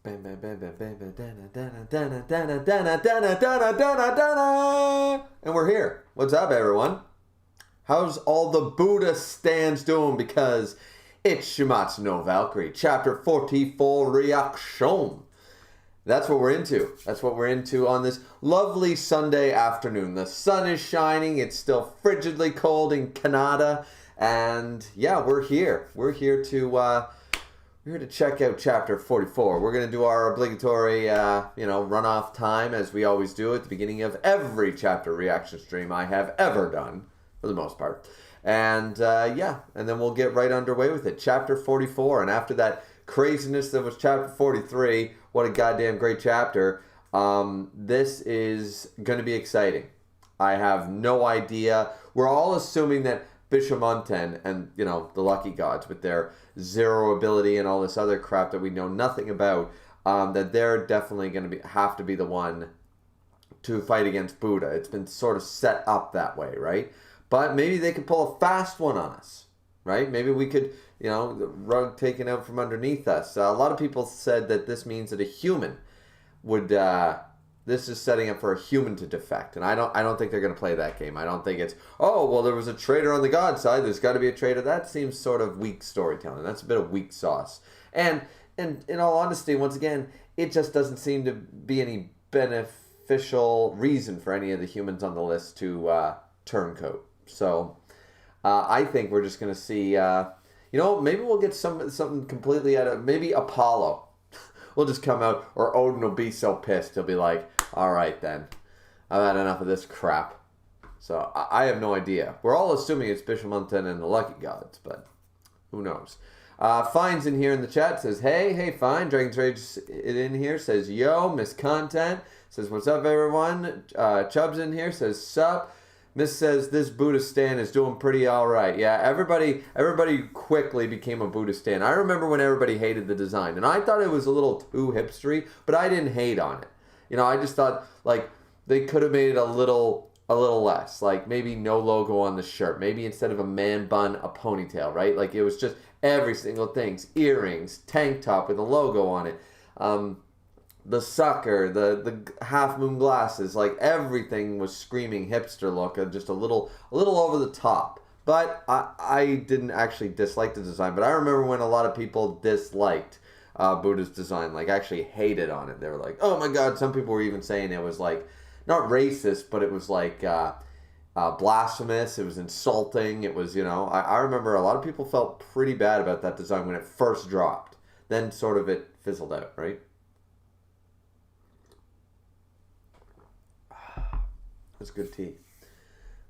And we're here. What's up, everyone? How's all the Buddha stands doing? Because it's Shuumatsu no Valkyrie, chapter 44, reaction. That's what we're into. That's what we're into on this lovely Sunday afternoon. The sun is shining. It's still frigidly cold in Canada. And yeah, we're here. We're here to check out chapter 44. We're going to do our obligatory, runoff time as we always do at the beginning of every chapter reaction stream I have ever done, for the most part. And and then we'll get right underway with it. Chapter 44, and after that craziness that was chapter 43, what a goddamn great chapter. This is going to be exciting. I have no idea. We're all assuming that Bishamonten and, the Lucky Gods with their zero ability and all this other crap that we know nothing about, that they're definitely going to have to be the one to fight against Buddha. It's been sort of set up that way, right? But maybe they could pull a fast one on us, right? Maybe we could, the rug taken out from underneath us. A lot of people said that this means that a human would... this is setting up for a human to defect, and I don't think they're going to play that game. I don't think it's, oh, well, there was a traitor on the god side, there's got to be a traitor. That seems sort of weak storytelling. That's a bit of weak sauce. And in all honesty, once again, it just doesn't seem to be any beneficial reason for any of the humans on the list to turncoat. So I think we're just going to see, maybe we'll get something completely out of, maybe Apollo will just come out, or Odin will be so pissed, he'll be like, all right then, I've had enough of this crap. So I have no idea. We're all assuming it's Bishamonten and the Lucky Gods, but who knows. Fine's in here in the chat, says, hey, Fine. Dragon's Rage in here, says, yo, miss content. Says, what's up, everyone? Chubb's in here, says, sup. Miss says, this Buddha stan is doing pretty all right. Yeah, everybody quickly became a Buddha stan. I remember when everybody hated the design, and I thought it was a little too hipstery, but I didn't hate on it. I just thought, they could have made it a little less. Maybe no logo on the shirt. Maybe instead of a man bun, a ponytail, right? It was just every single thing. Earrings, tank top with a logo on it. The sucker, the half moon glasses, everything was screaming hipster look, just a little over the top. But I didn't actually dislike the design. But I remember when a lot of people disliked Buddha's design, actually hated on it. They were like, oh my god, some people were even saying it was not racist, but it was blasphemous, it was insulting, it was, I remember a lot of people felt pretty bad about that design when it first dropped. Then sort of it fizzled out, right? That's good tea.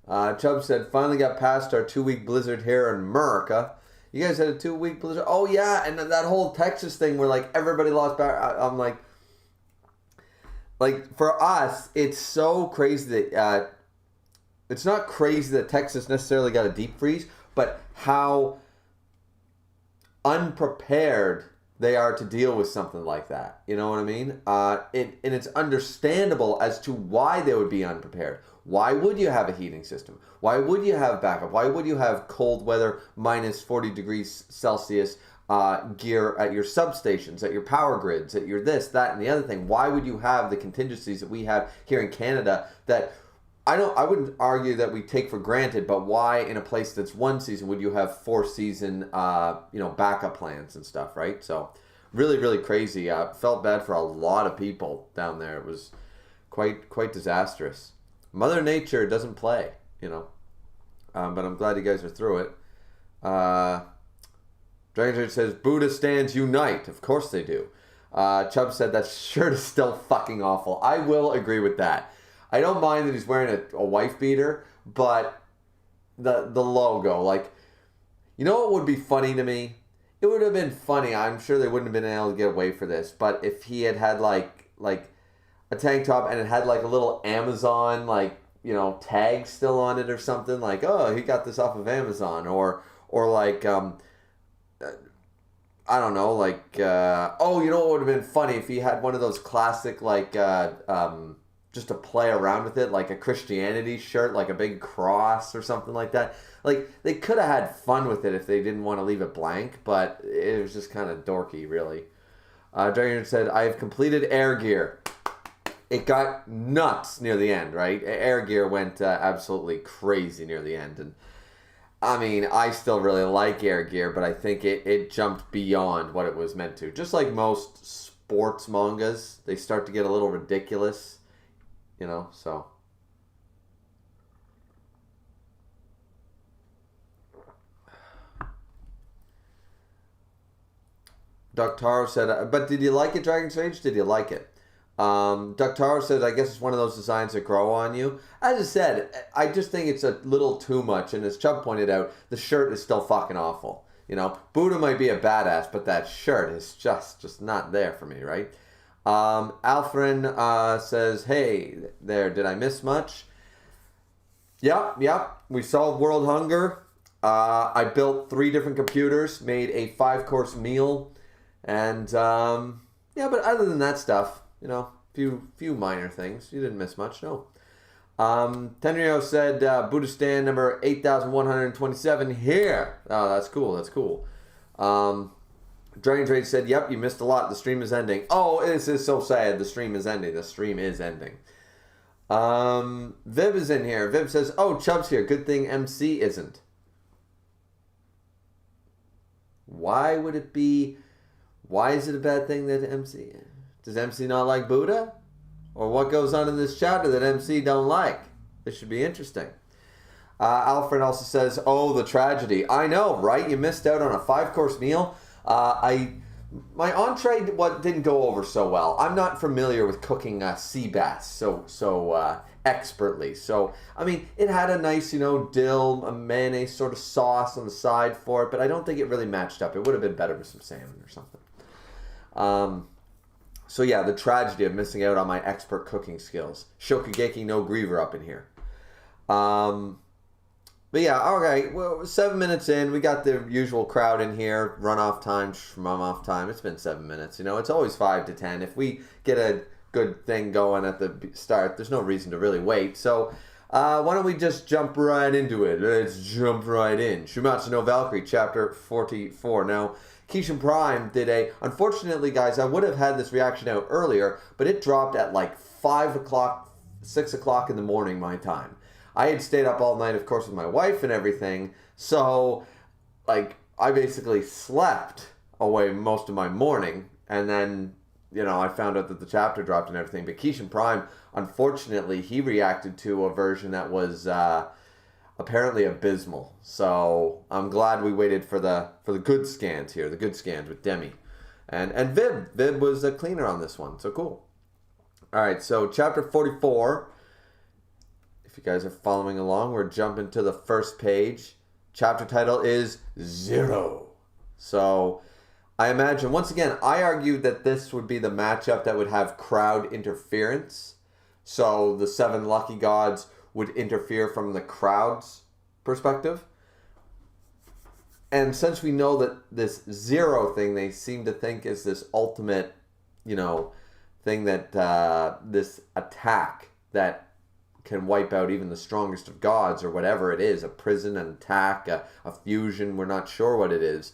Chubb said, finally got past our 2-week blizzard here in America. You guys had a 2-week blizzard? Oh, yeah, and that whole Texas thing where, everybody lost power. I'm for us, it's so crazy that, it's not crazy that Texas necessarily got a deep freeze, but how unprepared they are to deal with something like that. You know what I mean? And it's understandable as to why they would be unprepared. Why would you have a heating system? Why would you have backup? Why would you have cold weather, minus 40 degrees Celsius gear at your substations, at your power grids, at your this, that, and the other thing? Why would you have the contingencies that we have here in Canada that I wouldn't argue that we take for granted, but why in a place that's one season would you have 4-season, backup plans and stuff, right? So really, really crazy. Felt bad for a lot of people down there. It was quite disastrous. Mother Nature doesn't play, but I'm glad you guys are through it. Dragon says, Buddha stands unite. Of course they do. Chubb said that shirt is still fucking awful. I will agree with that. I don't mind that he's wearing a wife beater, but the logo, what would be funny to me? It would have been funny. I'm sure they wouldn't have been able to get away for this, but if he had a tank top and it had a little Amazon tag still on it or something, oh, he got this off of Amazon, or I don't know, what would have been funny if he had one of those classic just to play around with it, a Christianity shirt, a big cross or something like that. They could have had fun with it if they didn't want to leave it blank, but it was just kind of dorky, really. Dragon said, I have completed air gear. It got nuts near the end, right? Air gear went absolutely crazy near the end. And I mean, I still really like air gear, but I think it jumped beyond what it was meant to. Just like most sports mangas, they start to get a little ridiculous, so. Doctaro said, but did you like it, Dragon's Rage? Did you like it? Doctaro said, I guess it's one of those designs that grow on you. As I said, I just think it's a little too much. And as Chubb pointed out, the shirt is still fucking awful. Buddha might be a badass, but that shirt is just not there for me, right? Alfred says, hey, there, did I miss much? Yep. We solved world hunger. I built 3 different computers, made a 5-course meal. And, but other than that stuff, few minor things. You didn't miss much, no. Tenryo said, Buddha stand number 8,127 here. Oh, that's cool. Dragon Trade said, yep, you missed a lot. The stream is ending. Oh, this is so sad. The stream is ending. Viv is in here. Viv says, oh, Chubb's here. Good thing MC isn't. Why would it be... Why is it a bad thing that MC... Does MC not like Buddha? Or what goes on in this chapter that MC don't like? This should be interesting. Alfred also says, oh, the tragedy. I know, right? You missed out on a 5-course meal. My entree didn't go over so well. I'm not familiar with cooking sea bass so expertly. So, I mean, it had a nice, dill, a mayonnaise sort of sauce on the side for it, but I don't think it really matched up. It would have been better with some salmon or something. So yeah, the tragedy of missing out on my expert cooking skills. Shokugeki no Griever up in here. But yeah, okay, well, 7 minutes in, we got the usual crowd in here. Run-off time, shmum-off time. It's been 7 minutes. It's always 5 to 10. If we get a good thing going at the start, there's no reason to really wait. So why don't we just jump right into it? Let's jump right in. Shuumatsu no Valkyrie, chapter 44. Now, Kishin Prime did unfortunately, guys, I would have had this reaction out earlier, but it dropped at like 5 o'clock, 6 o'clock in the morning my time. I had stayed up all night, of course, with my wife and everything, so, I basically slept away most of my morning, and then, I found out that the chapter dropped and everything, but Kishin Prime, unfortunately, he reacted to a version that was, apparently abysmal. So I'm glad we waited for the good scans here, the good scans with Demi. And Vib was a cleaner on this one, so cool. Alright, so chapter 44. If you guys are following along, we're jumping to the first page. Chapter title is Zero. So I imagine, once again, I argued that this would be the matchup that would have crowd interference. So the 7 lucky gods would interfere from the crowd's perspective. And since we know that this Zero thing, they seem to think is this ultimate, thing that, this attack that can wipe out even the strongest of gods or whatever it is, a prison, an attack, a fusion, we're not sure what it is.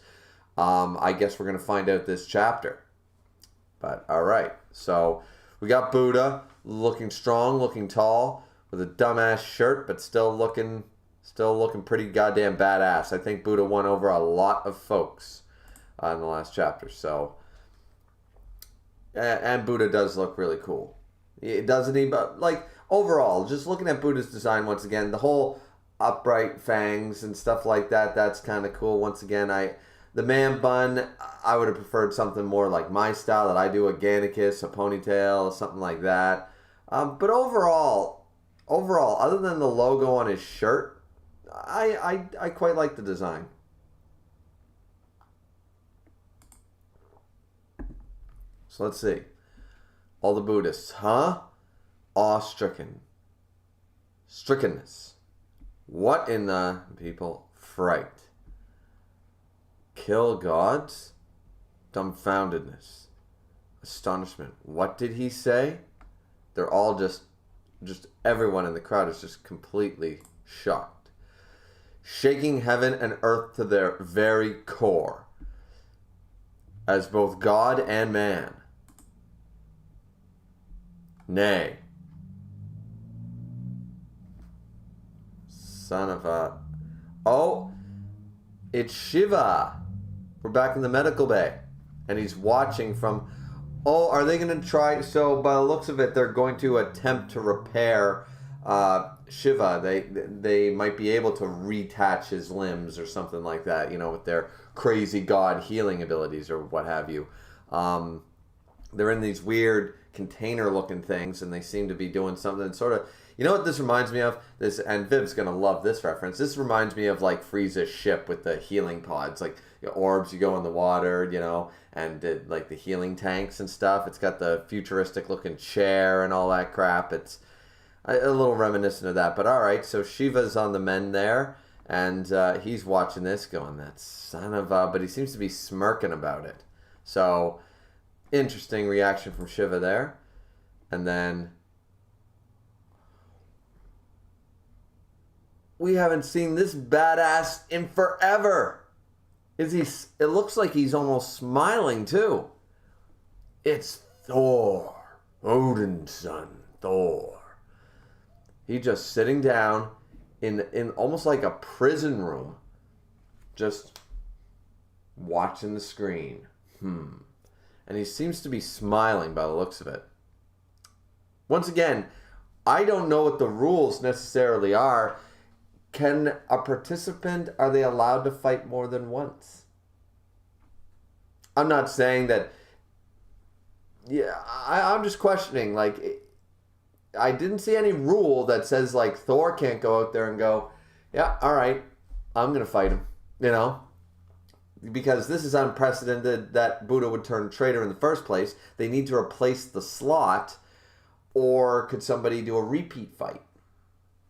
I guess we're going to find out this chapter. But, alright, so we got Buddha looking strong, looking tall, with a dumbass shirt, but still looking pretty goddamn badass. I think Buddha won over a lot of folks in the last chapter. So, and Buddha does look really cool. Doesn't he? But overall, just looking at Buddha's design once again, the whole upright fangs and stuff like that, that's kind of cool. Once again, the man bun, I would have preferred something more like my style that I do, a Gannicus, a ponytail, something like that. But overall, other than the logo on his shirt, I quite like the design. So let's see. All the Buddhists, huh? Awe-stricken. Strickenness. What in the people? Fright. Kill gods? Dumbfoundedness. Astonishment. What did he say? They're all just everyone in the crowd is just completely shocked. Shaking heaven and earth to their very core. as both God and man. Nay. Son of a... Oh, it's Shiva. We're back in the medical bay. And he's watching from... Oh, are they going to try... So, by the looks of it, they're going to attempt to repair Shiva. They might be able to retach his limbs or something like that, you know, with their crazy god healing abilities or what have you. They're in these weird container-looking things, and they seem to be doing something sort of... You know what this reminds me of? This, and Viv's going to love this reference. This reminds me of, like, Frieza's ship with the healing pods. Like, orbs, you go in the water, you know, and like the healing tanks and stuff. It's got the futuristic-looking chair and all that crap. It's a little reminiscent of that. But all right, so Shiva's on the mend there, and he's watching this going, that son of a... But he seems to be smirking about it. So, interesting reaction from Shiva there. And then... We haven't seen this badass in forever. It looks like he's almost smiling too. It's Thor, Odin's son, Thor. He just sitting down in almost like a prison room, just watching the screen. And he seems to be smiling by the looks of it. Once again, I don't know what the rules necessarily are. Can a participant, are they allowed to fight more than once? I'm not saying that, yeah, I'm just questioning, like, I didn't see any rule that says, like, Thor can't go out there and go, yeah, all right, I'm going to fight him, you know? Because this is unprecedented that Buddha would turn traitor in the first place. They need to replace the slot, or could somebody do a repeat fight?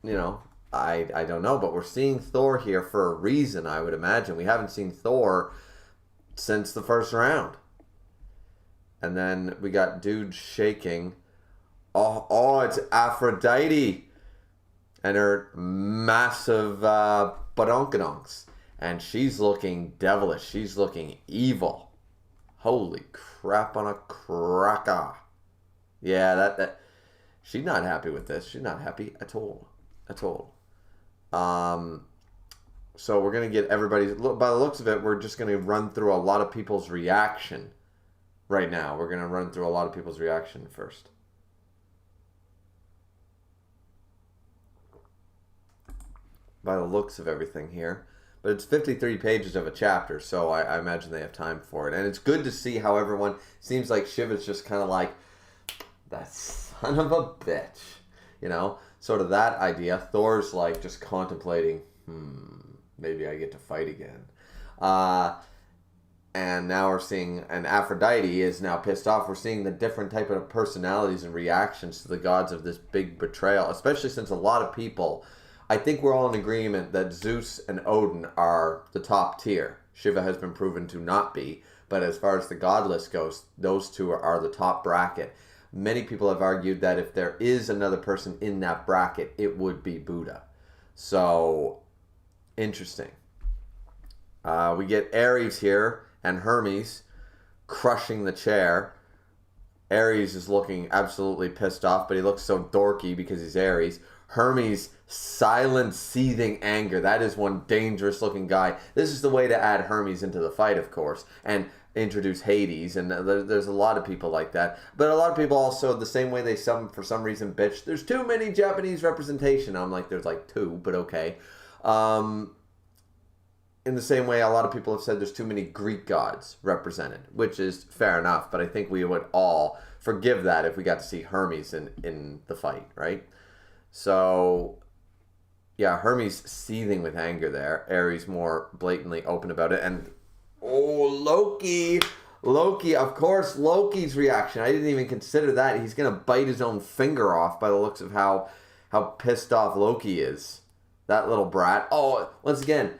You know? I don't know, but we're seeing Thor here for a reason, I would imagine. We haven't seen Thor since the first round. And then we got dude shaking. Oh, it's Aphrodite and her massive badonkadonks. And she's looking devilish. She's looking evil. Holy crap on a cracker. Yeah, that she's not happy with this. She's not happy at all. At all. So we're going to get everybody's... By the looks of it, we're just going to run through a lot of people's reaction right now. We're going to run through a lot of people's reaction first. By the looks of everything here. But it's 53 pages of a chapter, so I imagine they have time for it. And it's good to see how everyone... Seems like Shiva's just kind of like, that son of a bitch. You know? Sort of that idea. Thor's like just contemplating, maybe I get to fight again. And now we're seeing, and Aphrodite is now pissed off. We're seeing the different type of personalities and reactions to the gods of this big betrayal, especially since a lot of people, I think we're all in agreement that Zeus and Odin are the top tier. Shiva has been proven to not be, but as far as the god list goes, those two are the top bracket. Many people have argued that if there is another person in that bracket, it would be Buddha. So, interesting. We get Ares here and Hermes crushing the chair. Ares is looking absolutely pissed off, but he looks so dorky because he's Ares. Hermes, silent, seething anger. That is one dangerous looking guy. This is the way to add Hermes into the fight, of course. And introduce Hades, and there's a lot of people like that. But a lot of people also, the same way they for some reason bitch, there's too many Japanese representation. I'm like, there's like two, but okay. In the same way, a lot of people have said there's too many Greek gods represented, which is fair enough, but I think we would all forgive that if we got to see Hermes in the fight, right? So, yeah, Hermes seething with anger there. Ares more blatantly open about it, and oh, Loki, of course, Loki's reaction. I didn't even consider that. He's going to bite his own finger off by the looks of how pissed off Loki is. That little brat. Oh, once again,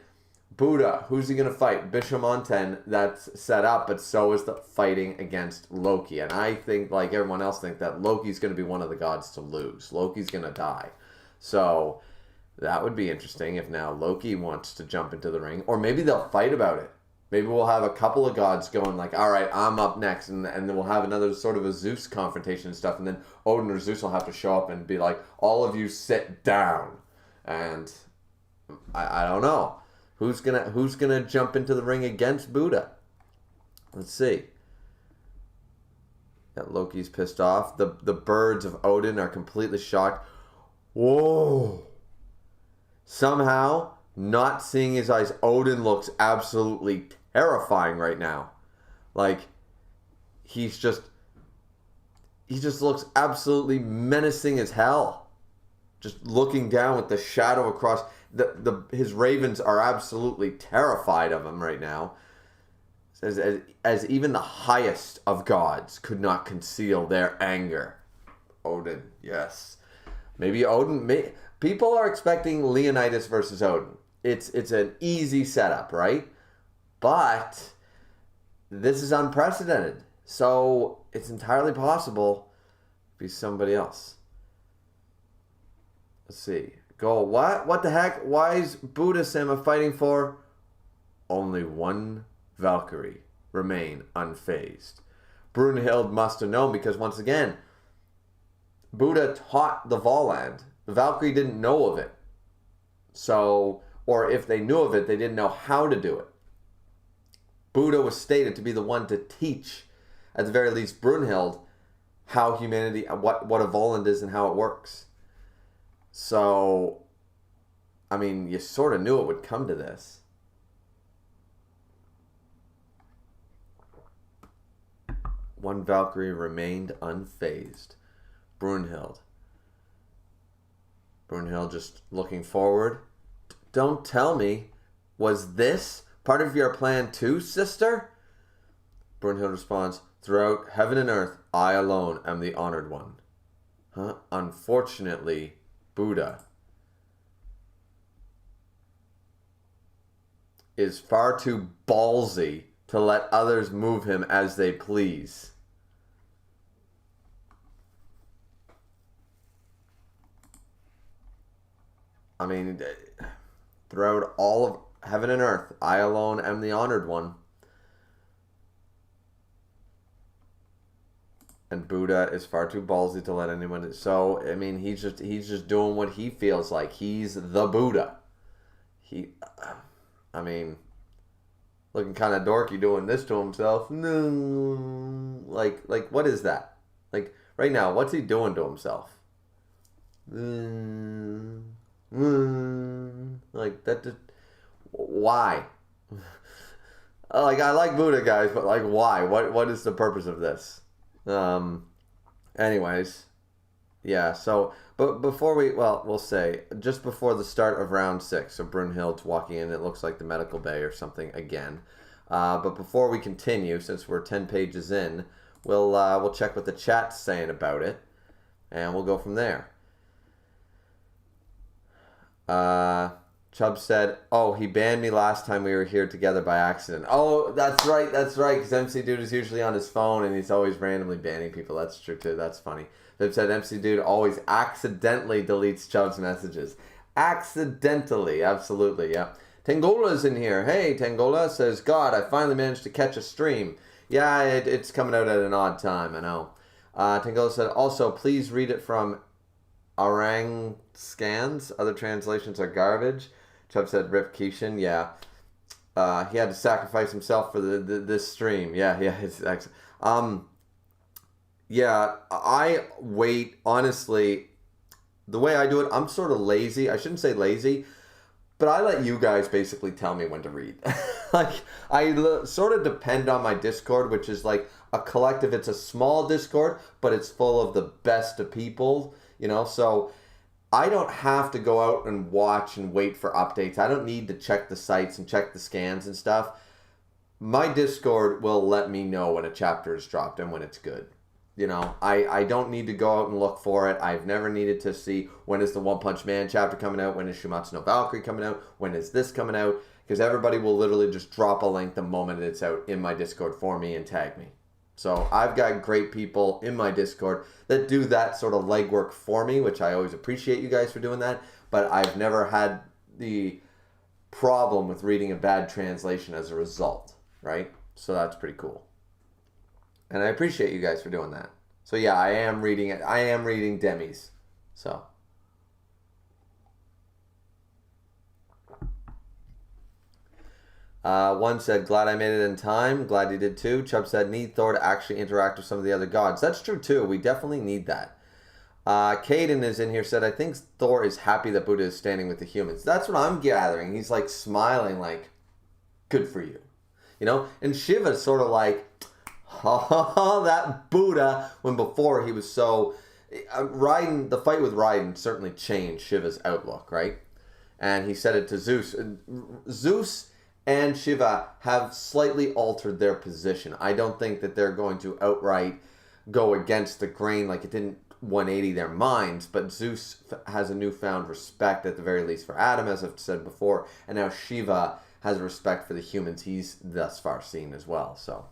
Buddha, who's he going to fight? Bishamonten, that's set up, but so is the fighting against Loki. And I think, like everyone else, think that Loki's going to be one of the gods to lose. Loki's going to die. So that would be interesting if now Loki wants to jump into the ring. Or maybe they'll fight about it. Maybe we'll have a couple of gods going like, all right, I'm up next, and then we'll have another sort of a Zeus confrontation and stuff, and then Odin or Zeus will have to show up and be like, all of you sit down. And I don't know. Who's gonna jump into the ring against Buddha? Let's see. Yeah, Loki's pissed off. The birds of Odin are completely shocked. Whoa. Somehow, not seeing his eyes, Odin looks absolutely terrifying right now. Like, he just looks absolutely menacing as hell. Just looking down with the shadow across. His ravens are absolutely terrified of him right now. As even the highest of gods could not conceal their anger. Odin, yes. Maybe Odin... People are expecting Leonidas versus Odin. It's an easy setup, right? But this is unprecedented. So it's entirely possible to be somebody else. Let's see. Go, what? What the heck? Why is Buddha Sama fighting for? Only one Valkyrie remain unfazed. Brunhild must have known because, once again, Buddha taught the Volland. The Valkyrie didn't know of it. So, or if they knew of it, they didn't know how to do it. Buddha was stated to be the one to teach, at the very least, Brunhild, how humanity, what a Volland is and how it works. So, I mean, you sort of knew it would come to this. One Valkyrie remained unfazed. Brunhild just looking forward. Don't tell me, was this part of your plan too, sister? Brunhild responds, throughout heaven and earth, I alone am the honored one. Huh? Unfortunately, Buddha is far too ballsy to let others move him as they please. I mean, throughout all of heaven and earth, I alone am the honored one. And Buddha is far too ballsy to let anyone. So, I mean, he's just doing what he feels like. He's the Buddha. I mean, looking kind of dorky doing this to himself. No, like what is that? Like right now, what's he doing to himself? Like that. Just, why? Like I like Buddha, guys, but like why? What is the purpose of this? Anyways, yeah. So, but before we'll say just before the start of round 6. So Brunhild's walking in. It looks like the medical bay or something again. But before we continue, since we're 10 pages in, we'll check what the chat's saying about it, and we'll go from there. Chubb said, oh, he banned me last time we were here together by accident. Oh, that's right, because MC Dude is usually on his phone, and he's always randomly banning people. That's true, too. That's funny. They've said MC Dude always accidentally deletes Chubb's messages. Accidentally, absolutely, yeah. Tangola's in here. Hey, Tangola says, God, I finally managed to catch a stream. Yeah, it's coming out at an odd time, I know. Tangola said, also, please read it from Orang Scans. Other translations are garbage. Chubb said, Rip Keishan, yeah. He had to sacrifice himself for this stream. Yeah, it's excellent. Yeah, I wait, honestly, the way I do it, I'm sort of lazy. I shouldn't say lazy, but I let you guys basically tell me when to read. Like, I sort of depend on my Discord, which is like a collective. It's a small Discord, but it's full of the best of people, you know, so I don't have to go out and watch and wait for updates. I don't need to check the sites and check the scans and stuff. My Discord will let me know when a chapter is dropped and when it's good. You know, I don't need to go out and look for it. I've never needed to see when is the One Punch Man chapter coming out, when is Shuumatsu no Valkyrie coming out, when is this coming out, because everybody will literally just drop a link the moment it's out in my Discord for me and tag me. So I've got great people in my Discord that do that sort of legwork for me, which I always appreciate you guys for doing that, but I've never had the problem with reading a bad translation as a result. right? So that's pretty cool. And I appreciate you guys for doing that. So yeah, I am reading it. I am reading Demi's. So. One said, glad I made it in time. Glad you did too. Chubb said, need Thor to actually interact with some of the other gods. That's true too. We definitely need that. Caden is in here, said, I think Thor is happy that Buddha is standing with the humans. That's what I'm gathering. He's like smiling like, good for you. You know? And Shiva's sort of like, ha, that Buddha, when before he was so... Raiden, the fight with Raiden certainly changed Shiva's outlook, right? And he said it to Zeus. Zeus and Shiva have slightly altered their position. I don't think that they're going to outright go against the grain like it didn't 180 their minds, but Zeus has a newfound respect, at the very least, for Adam, as I've said before, and now Shiva has respect for the humans he's thus far seen as well. So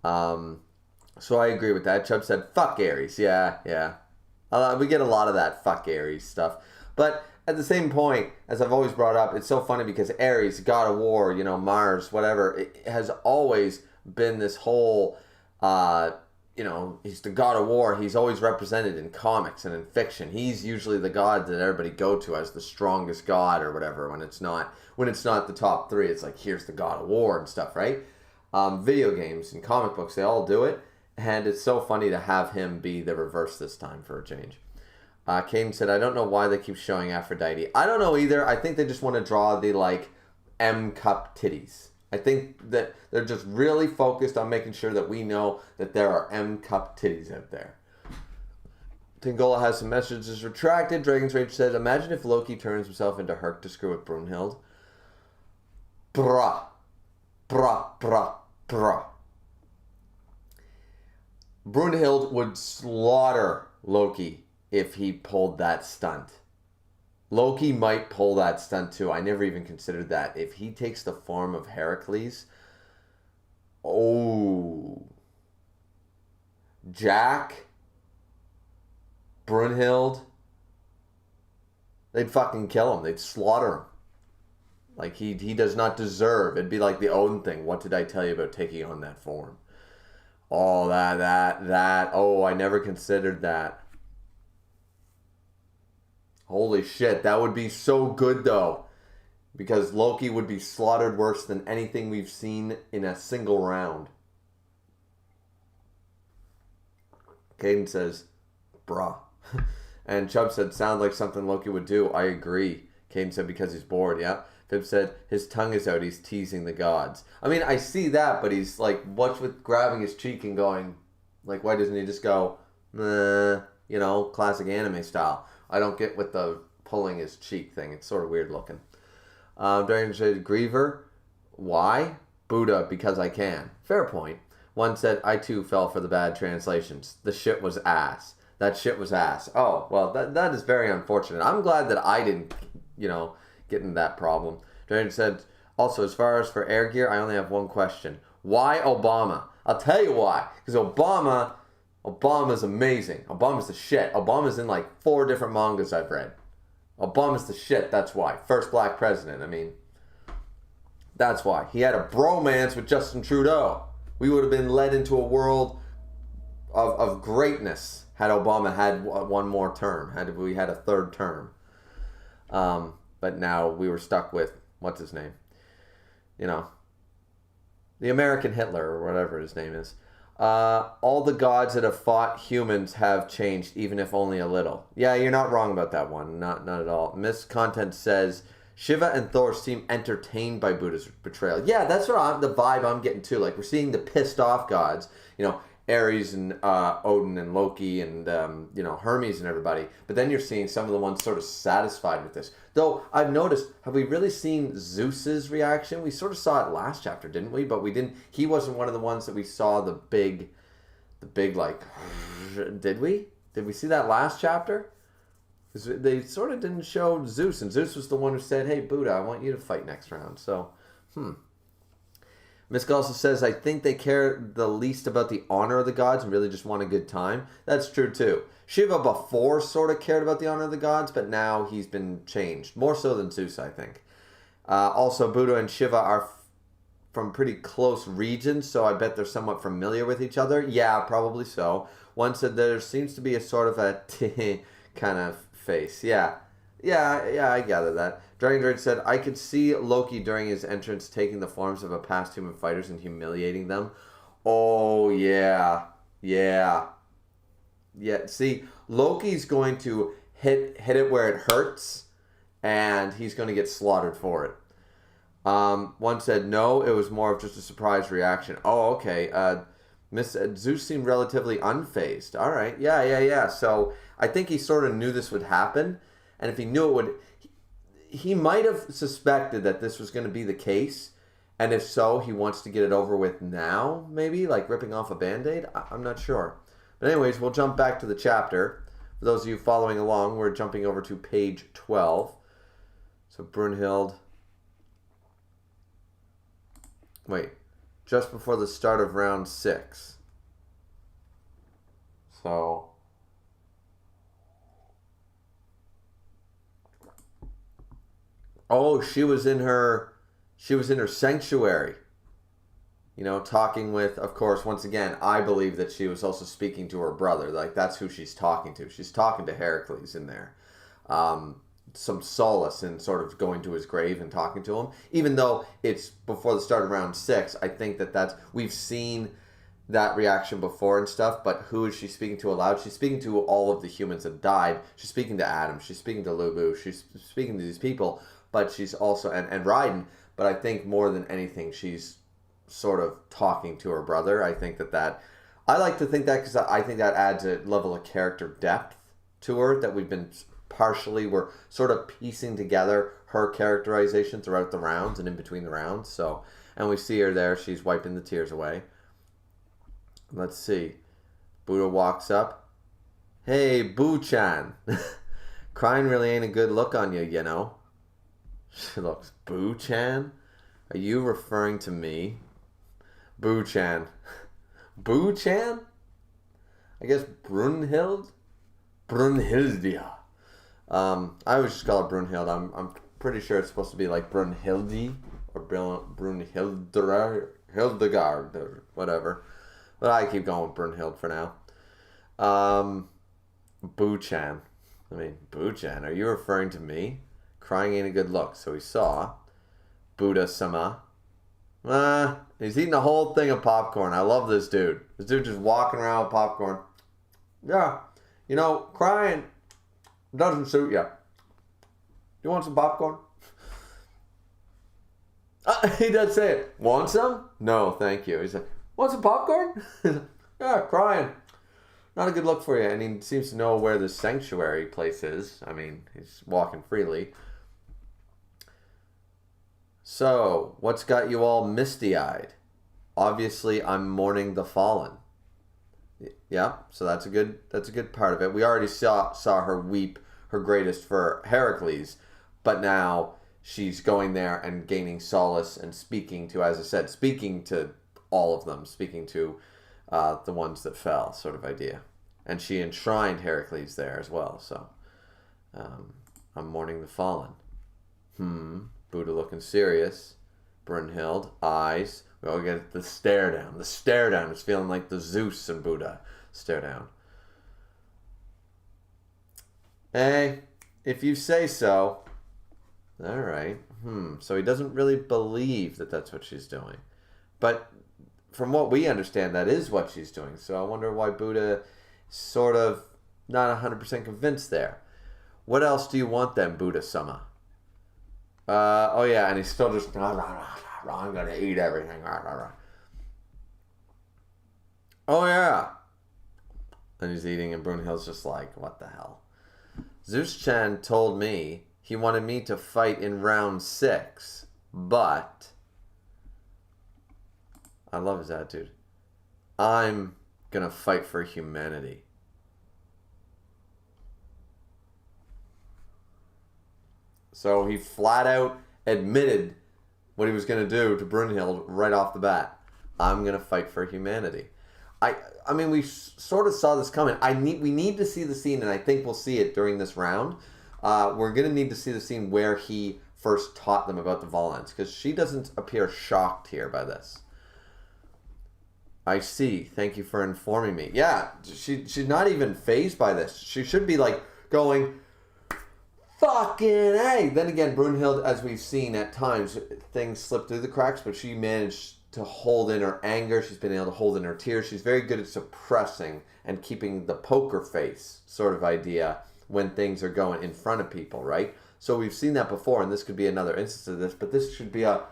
I agree with that. Chubb said, fuck Ares. Yeah. We get a lot of that fuck Ares stuff. But at the same point, as I've always brought up, it's so funny because Ares, god of war, you know, Mars, whatever, it has always been this whole, he's the god of war. He's always represented in comics and in fiction. He's usually the god that everybody go to as the strongest god or whatever. When it's not the top three, it's like, here's the god of war and stuff, right? Video games and comic books, they all do it. And it's so funny to have him be the reverse this time for a change. Caden said, I don't know why they keep showing Aphrodite. I don't know either. I think they just want to draw the, like, M-cup titties. I think that they're just really focused on making sure that we know that there are M-cup titties out there. Tingola has some messages retracted. Dragon's Rage said, imagine if Loki turns himself into Herc to screw with Brunhild. Bruh. Brunhild would slaughter Loki if he pulled that stunt. Loki might pull that stunt too. I never even considered that. If he takes the form of Heracles, Jack, Brunhild, they'd fucking kill him. They'd slaughter him. Like, he does not deserve. It'd be like the Odin thing. What did I tell you about taking on that form? Oh, that. Oh, I never considered that. Holy shit, that would be so good, though. Because Loki would be slaughtered worse than anything we've seen in a single round. Caden says, bruh. And Chubb said, sounds like something Loki would do. I agree. Caden said, because he's bored, yeah. Fib said, his tongue is out, he's teasing the gods. I mean, I see that, but he's like, what's with grabbing his cheek and going, like, why doesn't he just go, classic anime style. I don't get with the pulling his cheek thing. It's sort of weird looking. Dragon said, Griever, why? Buddha, because I can. Fair point. One said, I too fell for the bad translations. The shit was ass. That shit was ass. Oh, well, that is very unfortunate. I'm glad that I didn't, get in that problem. Dragon said, also, as far as for air gear, I only have one question. Why Obama? I'll tell you why. Because Obama's amazing. Obama's the shit. Obama's in like 4 different mangas I've read. Obama's the shit, that's why. First black president, that's why. He had a bromance with Justin Trudeau. We would have been led into a world of greatness had Obama had one more term, had we had a third term. But now we were stuck with, what's his name? The American Hitler, or whatever his name is. All the gods that have fought humans have changed, even if only a little. Yeah, you're not wrong about that one. Not at all. Miss Content says, Shiva and Thor seem entertained by Buddha's betrayal. Yeah, that's the vibe I'm getting too. Like, we're seeing the pissed off gods. Ares and Odin and Loki and, Hermes and everybody. But then you're seeing some of the ones sort of satisfied with this. Though, I've noticed, have we really seen Zeus's reaction? We sort of saw it last chapter, didn't we? But we didn't, he wasn't one of the ones that we saw the big, like, did we? Did we see that last chapter? Because they sort of didn't show Zeus. And Zeus was the one who said, hey, Buddha, I want you to fight next round. So, Misk also says, I think they care the least about the honor of the gods and really just want a good time. That's true too. Shiva before sort of cared about the honor of the gods, but now he's been changed. More so than Zeus, I think. Also, Buddha and Shiva are from pretty close regions, so I bet they're somewhat familiar with each other. Yeah, probably so. One said there seems to be a sort of a kind of face. Yeah, I gather that. Dragon Droid said, I could see Loki during his entrance taking the forms of a past human fighters and humiliating them. Oh, yeah. See, Loki's going to hit it where it hurts, and he's going to get slaughtered for it. One said, no, it was more of just a surprise reaction. Oh, okay. Zeus seemed relatively unfazed. All right. Yeah. So I think he sort of knew this would happen. And if he knew it would, he might have suspected that this was going to be the case. And if so, he wants to get it over with now, maybe, like ripping off a Band-Aid. I'm not sure. But anyways, we'll jump back to the chapter. For those of you following along, we're jumping over to page 12. So Brunhild. Wait, just before the start of round 6. So, oh, she was in her sanctuary. Talking with, of course, once again, I believe that she was also speaking to her brother. Like, that's who she's talking to. She's talking to Heracles in there. Some solace in sort of going to his grave and talking to him. Even though it's before the start of round 6, I think we've seen that reaction before and stuff, but who is she speaking to aloud? She's speaking to all of the humans that died. She's speaking to Adam. She's speaking to Lubu. She's speaking to these people, but she's also, and Raiden, but I think more than anything, she's sort of talking to her brother. I think I like to think that because I think that adds a level of character depth to her that we're sort of piecing together her characterization throughout the rounds and in between the rounds. So, and we see her there. She's wiping the tears away. Let's see. Buddha walks up. Hey, Boo-chan. Crying really ain't a good look on you, She looks, Boo-chan? Are you referring to me? Boo-chan. Boo-chan? I guess Brunhild? Brunhildia. I always just call it Brunhild. I'm pretty sure it's supposed to be like Brunhildi or Brunhildegard or whatever. But I keep going with Brunhild for now. Boo-chan. Boo-chan, are you referring to me? Crying ain't a good look. So we saw Buddha-sama. He's eating a whole thing of popcorn. I love this dude. This dude just walking around with popcorn. Yeah. Crying doesn't suit you. You want some popcorn? He does say it. Want some? No, thank you. He said, want some popcorn? Yeah, crying. Not a good look for you. And he seems to know where the sanctuary place is. He's walking freely. So, what's got you all misty-eyed? Obviously, I'm mourning the fallen. Yeah, so that's a good part of it. We already saw her weep her greatest for Heracles, but now she's going there and gaining solace and speaking to, as I said, speaking to all of them, speaking to the ones that fell, sort of idea. And she enshrined Heracles there as well, so I'm mourning the fallen. Buddha looking serious. Brunhild, eyes. We all get the stare down. The stare down is feeling like the Zeus and Buddha stare down. Hey, if you say so. All right. So he doesn't really believe that that's what she's doing. But from what we understand, that is what she's doing. So I wonder why Buddha sort of not 100% convinced there. What else do you want then, Buddha-sama? Oh yeah, and he's still just, I'm going to eat everything. Oh yeah. And he's eating, and Brunhild's just like, what the hell? Zeus-chan told me he wanted me to fight in round 6, but I love his attitude. I'm going to fight for humanity. So he flat out admitted what he was going to do to Brunhild right off the bat. I'm going to fight for humanity. I mean, we sort of saw this coming. We need to see the scene, and I think we'll see it during this round. We're going to need to see the scene where he first taught them about the Volans, because she doesn't appear shocked here by this. I see. Thank you for informing me. Yeah, she's not even fazed by this. She should be like going, fucking A. Then again, Brunhild, as we've seen at times, things slip through the cracks, but she managed to hold in her anger. She's been able to hold in her tears. She's very good at suppressing and keeping the poker face sort of idea when things are going in front of people, right? So we've seen that before, and this could be another instance of this, but this should be a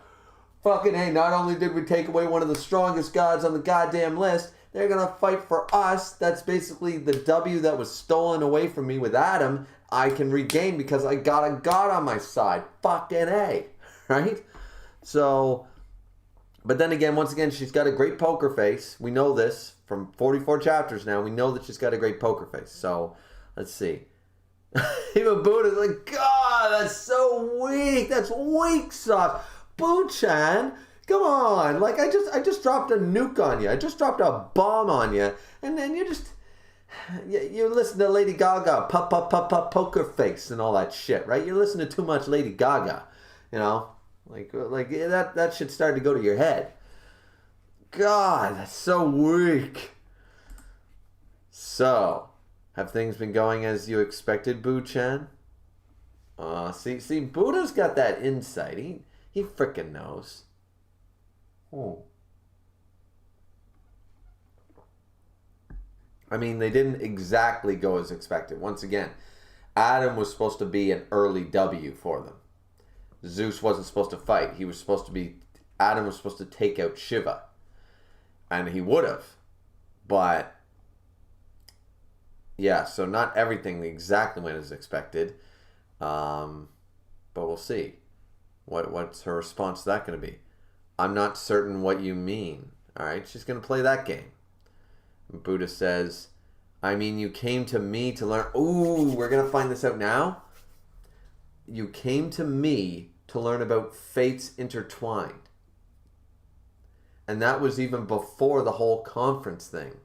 fucking, hey, not only did we take away one of the strongest gods on the goddamn list, they're going to fight for us. That's basically the W that was stolen away from me with Adam. I can regain because I got a god on my side. Fucking A, right? So, but then again, once again, she's got a great poker face. We know this from 44 chapters now. We know that she's got a great poker face. So, let's see. Even Buddha's like, God, that's so weak. That's weak sauce. Boo-chan, come on. Like, I just dropped a nuke on you. I just dropped a bomb on you. And then you listen to Lady Gaga, poker face and all that shit, right? You're listening to too much Lady Gaga, you know? Like that should start to go to your head. God, that's so weak. So, have things been going as you expected, Boo-chan? See, Buddha's got that insight. He frickin' knows. I mean, they didn't exactly go as expected. Once again, Adam was supposed to be an early W for them. Zeus wasn't supposed to fight. Adam was supposed to take out Shiva. And he would have. But, yeah, so not everything exactly went as expected. But we'll see. What's her response to that going to be? I'm not certain what you mean. All right, she's going to play that game. Buddha says, I mean, you came to me to learn. Ooh, we're going to find this out now. You came to me to learn about fates intertwined. And that was even before the whole conference thing.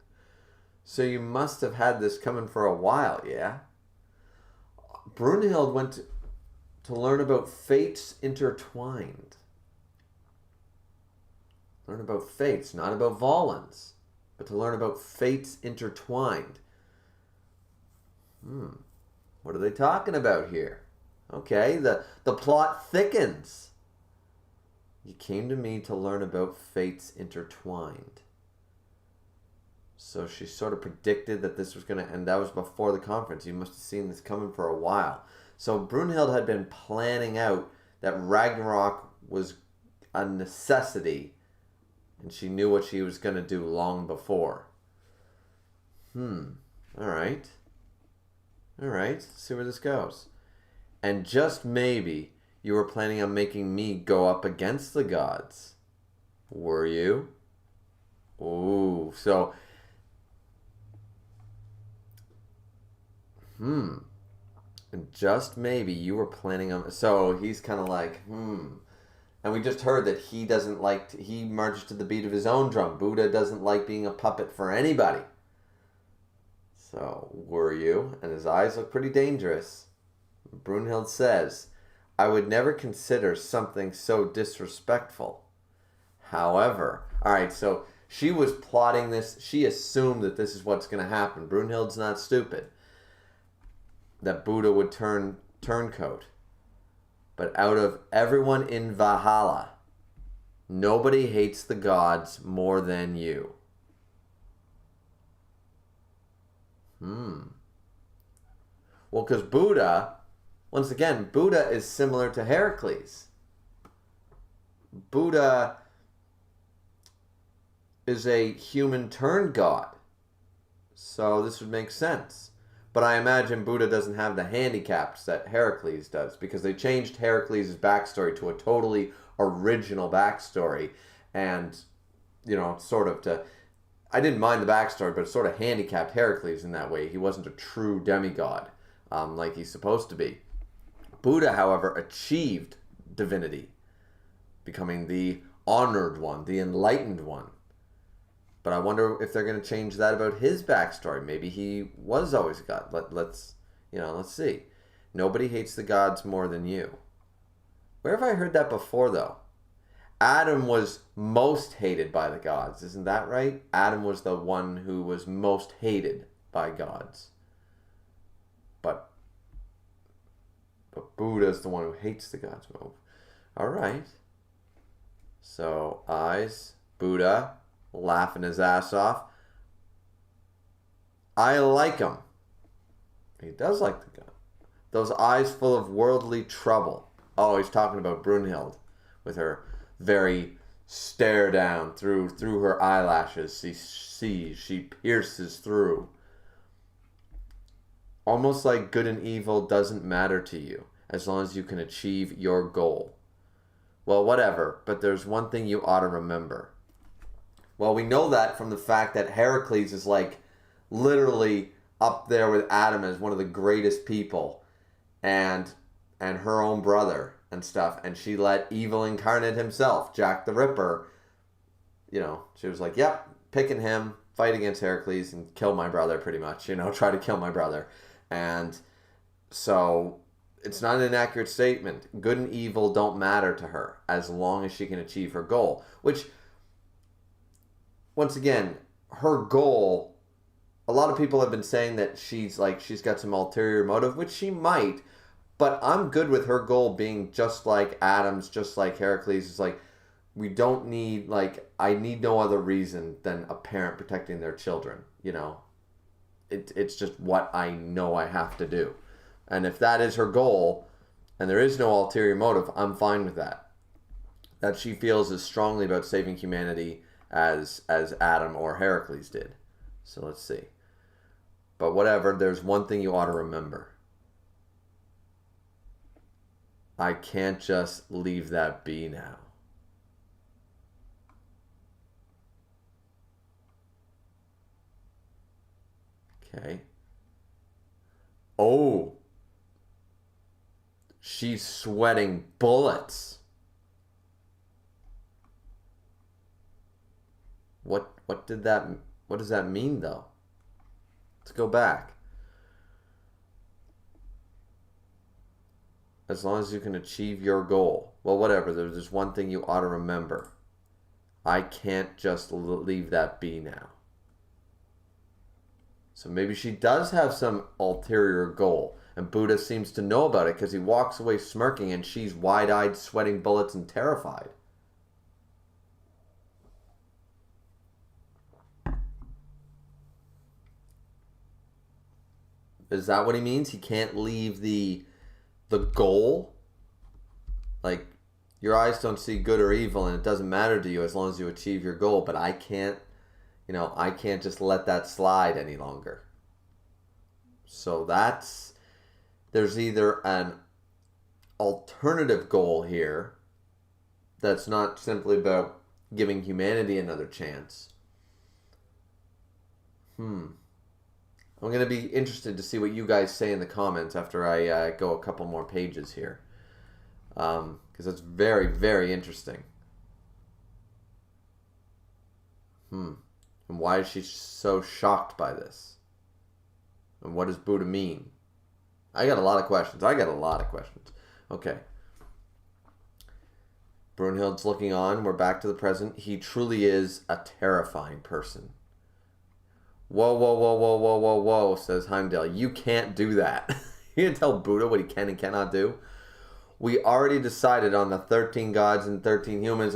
So you must have had this coming for a while, yeah? Brunhild went to learn about fates intertwined. Learn about fates, not about Volans, but to learn about fates intertwined. What are they talking about here? Okay, the plot thickens. You came to me to learn about fates intertwined. So she sort of predicted that this was going to end. That was before the conference. You must have seen this coming for a while. So Brunhild had been planning out that Ragnarok was a necessity, and she knew what she was going to do long before. All right. Let's see where this goes. And just maybe you were planning on making me go up against the gods. Were you? Ooh, so... And just maybe you were planning on... So he's kind of like, And we just heard that he doesn't like... He marches to the beat of his own drum. Buddha doesn't like being a puppet for anybody. So, were you? And his eyes look pretty dangerous. Brunhild says, I would never consider something so disrespectful. However... Alright, so she was plotting this. She assumed that this is what's going to happen. Brunhild's not stupid. That Buddha would turn turncoat. But out of everyone in Valhalla, nobody hates the gods more than you. Well, because Buddha, once again, Buddha is similar to Heracles. Buddha is a human turned god. So this would make sense. But I imagine Buddha doesn't have the handicaps that Heracles does, because they changed Heracles' backstory to a totally original backstory, and, sort of to... I didn't mind the backstory, but it sort of handicapped Heracles in that way. He wasn't a true demigod, like he's supposed to be. Buddha, however, achieved divinity, becoming the honored one, the enlightened one. But I wonder if they're going to change that about his backstory. Maybe he was always a god. Let's see. Nobody hates the gods more than you. Where have I heard that before, though? Adam was most hated by the gods. Isn't that right? Adam was the one who was most hated by gods. But Buddha's the one who hates the gods. All right. So, eyes, Buddha, laughing his ass off. I like him. He does like the god. Those eyes full of worldly trouble. Oh, he's talking about Brunhild with her very stare down through her eyelashes. She pierces through. Almost like good and evil doesn't matter to you as long as you can achieve your goal. Well, whatever, but there's one thing you ought to remember. Well, we know that from the fact that Heracles is like literally up there with Adam as one of the greatest people and her own brother and stuff, and she let evil incarnate himself, Jack the Ripper, she was like, yep, picking him, fight against Heracles and kill my brother pretty much, try to kill my brother. And so it's not an inaccurate statement. Good and evil don't matter to her as long as she can achieve her goal, which, once again, her goal, a lot of people have been saying that she's got some ulterior motive, which she might, but I'm good with her goal being just like Adam's, just like Heracles. It's like, we don't need, I need no other reason than a parent protecting their children, It's just what I know I have to do. And if that is her goal, and there is no ulterior motive, I'm fine with that. That she feels as strongly about saving humanity as Adam or Heracles did. So let's see. But whatever, there's one thing you ought to remember. I can't just leave that be now. Okay. Oh. She's sweating bullets. What does that mean, though? Let's go back. As long as you can achieve your goal. Well, whatever. There's one thing you ought to remember. I can't just leave that be now. So maybe she does have some ulterior goal. And Buddha seems to know about it because he walks away smirking and she's wide-eyed, sweating bullets and terrified. Is that what he means? He can't leave the goal? Like, your eyes don't see good or evil and it doesn't matter to you as long as you achieve your goal, but I can't just let that slide any longer. So there's either an alternative goal here that's not simply about giving humanity another chance. I'm going to be interested to see what you guys say in the comments after I go a couple more pages here. Because it's very, very interesting. And why is she so shocked by this? And what does Buddha mean? I got a lot of questions. Okay. Brunhild's looking on. We're back to the present. He truly is a terrifying person. Whoa, says Heimdall. You can't do that. You can tell Buddha what he can and cannot do. We already decided on the 13 gods and 13 humans.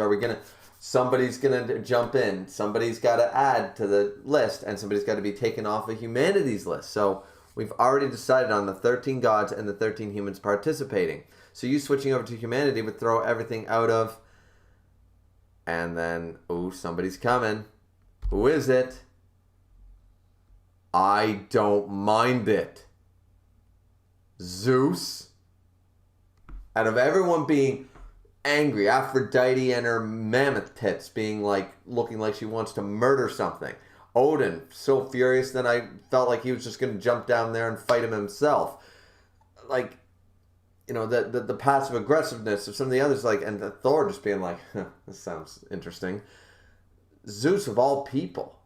Somebody's going to jump in. Somebody's got to add to the list, and somebody's got to be taken off of humanity's list. So we've already decided on the 13 gods and the 13 humans participating. So you switching over to humanity would throw everything out of... And then, somebody's coming. Who is it? I don't mind it. Zeus. Out of everyone being angry, Aphrodite and her mammoth tits being looking like she wants to murder something. Odin, so furious that I felt like he was just going to jump down there and fight him himself. The passive aggressiveness of some of the others, and Thor just being like, this sounds interesting. Zeus of all people.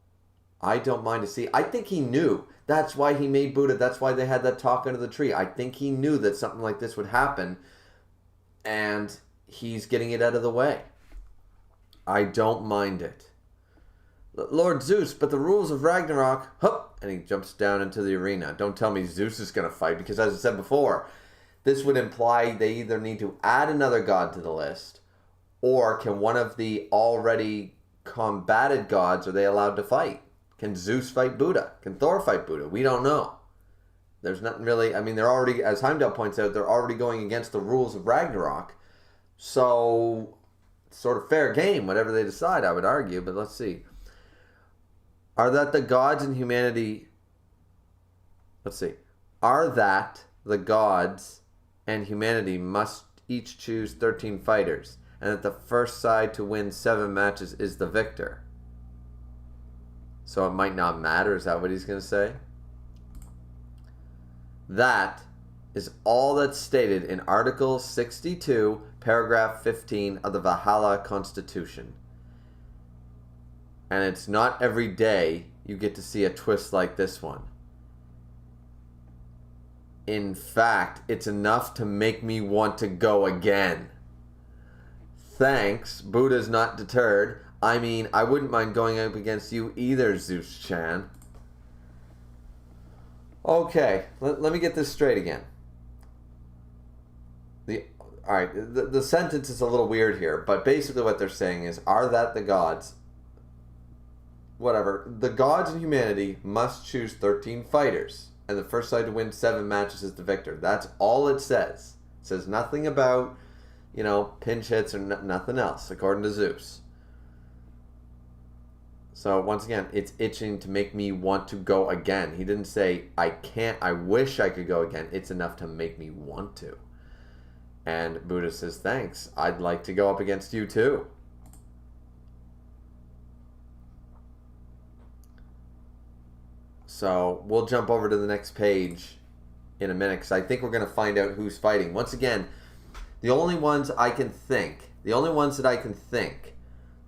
I don't mind to see. I think he knew. That's why he made Buddha. That's why they had that talk under the tree. I think he knew that something like this would happen. And he's getting it out of the way. I don't mind it. Lord Zeus, but the rules of Ragnarok, hup, and he jumps down into the arena. Don't tell me Zeus is going to fight, because as I said before, this would imply they either need to add another god to the list, or can one of the already combated gods, are they allowed to fight? Can Zeus fight Buddha? Can Thor fight Buddha? We don't know. There's nothing really, I mean, they're already, as Heimdall points out, they're already going against the rules of Ragnarok. So, sort of fair game, whatever they decide, I would argue, but let's see. Are that the gods and humanity, let's see. Are that the gods and humanity must each choose 13 fighters, and that the first side to win 7 matches is the victor? So it might not matter, is that what he's going to say? That is all that's stated in Article 62, paragraph 15 of the Valhalla Constitution. And it's not every day you get to see a twist like this one. In fact, it's enough to make me want to go again. Thanks, Buddha's not deterred. I mean, I wouldn't mind going up against you either, Zeus-chan. Okay, let me get this straight again. Alright, the sentence is a little weird here, but basically what they're saying is, are that the gods? Whatever. The gods and humanity must choose 13 fighters, and the first side to win 7 matches is the victor. That's all it says. It says nothing about, pinch hits or nothing else, according to Zeus. So, once again, it's itching to make me want to go again. He didn't say, I can't, I wish I could go again. It's enough to make me want to. And Buddha says, thanks. I'd like to go up against you too. So, we'll jump over to the next page in a minute, because I think we're going to find out who's fighting. Once again, the only ones that I can think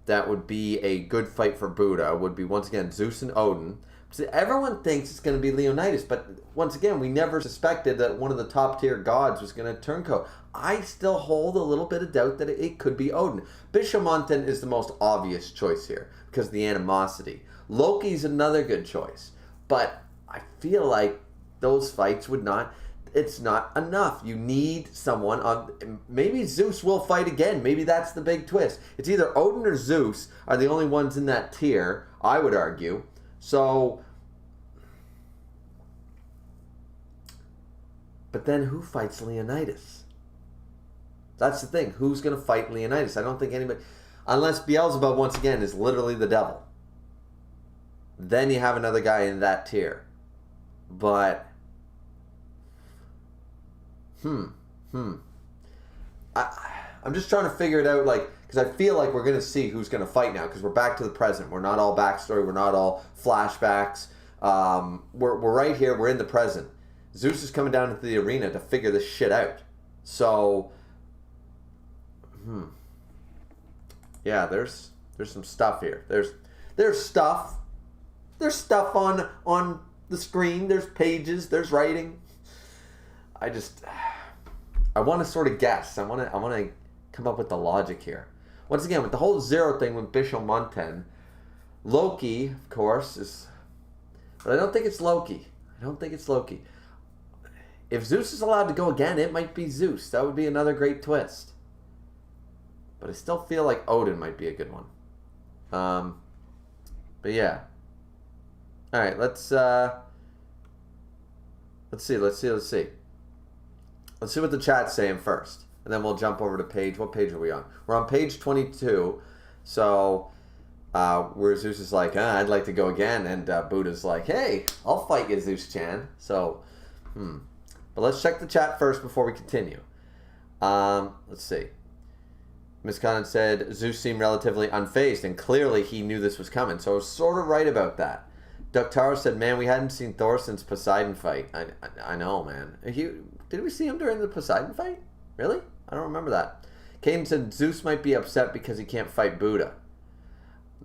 that would be a good fight for Buddha would be, once again, Zeus and Odin. So everyone thinks it's going to be Leonidas, but once again, we never suspected that one of the top tier gods was going to turncoat. I still hold a little bit of doubt that it could be Odin. Bishamonten is the most obvious choice here because of the animosity. Loki's another good choice, but I feel like those fights would not... It's not enough. You need someone on... Maybe Zeus will fight again. Maybe that's the big twist. It's either Odin or Zeus are the only ones in that tier, I would argue. So... But then who fights Leonidas? That's the thing. Who's going to fight Leonidas? I don't think anybody... Unless Beelzebub, once again, is literally the devil. Then you have another guy in that tier. But... I'm just trying to figure it out, because I feel like we're going to see who's going to fight now, because we're back to the present. We're not all backstory. We're not all flashbacks. We're right here. We're in the present. Zeus is coming down into the arena to figure this shit out. So, yeah, there's some stuff here. There's stuff. There's stuff on the screen. There's pages. There's writing. I want to sort of guess. I want to come up with the logic here. Once again, with the whole Zero thing with Bishamonten, Loki, of course, is... But I don't think it's Loki. If Zeus is allowed to go again, it might be Zeus. That would be another great twist. But I still feel like Odin might be a good one. But yeah. Alright, let's see. Let's see what the chat's saying first. And then we'll jump over to page... What page are we on? We're on page 22. So, where Zeus is like, I'd like to go again. And Buddha's like, hey, I'll fight you, Zeus-chan. So, But let's check the chat first before we continue. Let's see. Miss Conant said, Zeus seemed relatively unfazed. And clearly he knew this was coming. So I was sort of right about that. Ductaro said, man, we hadn't seen Thor since Poseidon fight. I know, man. Did we see him during the Poseidon fight? Really? I don't remember that. Caden said Zeus might be upset because he can't fight Buddha.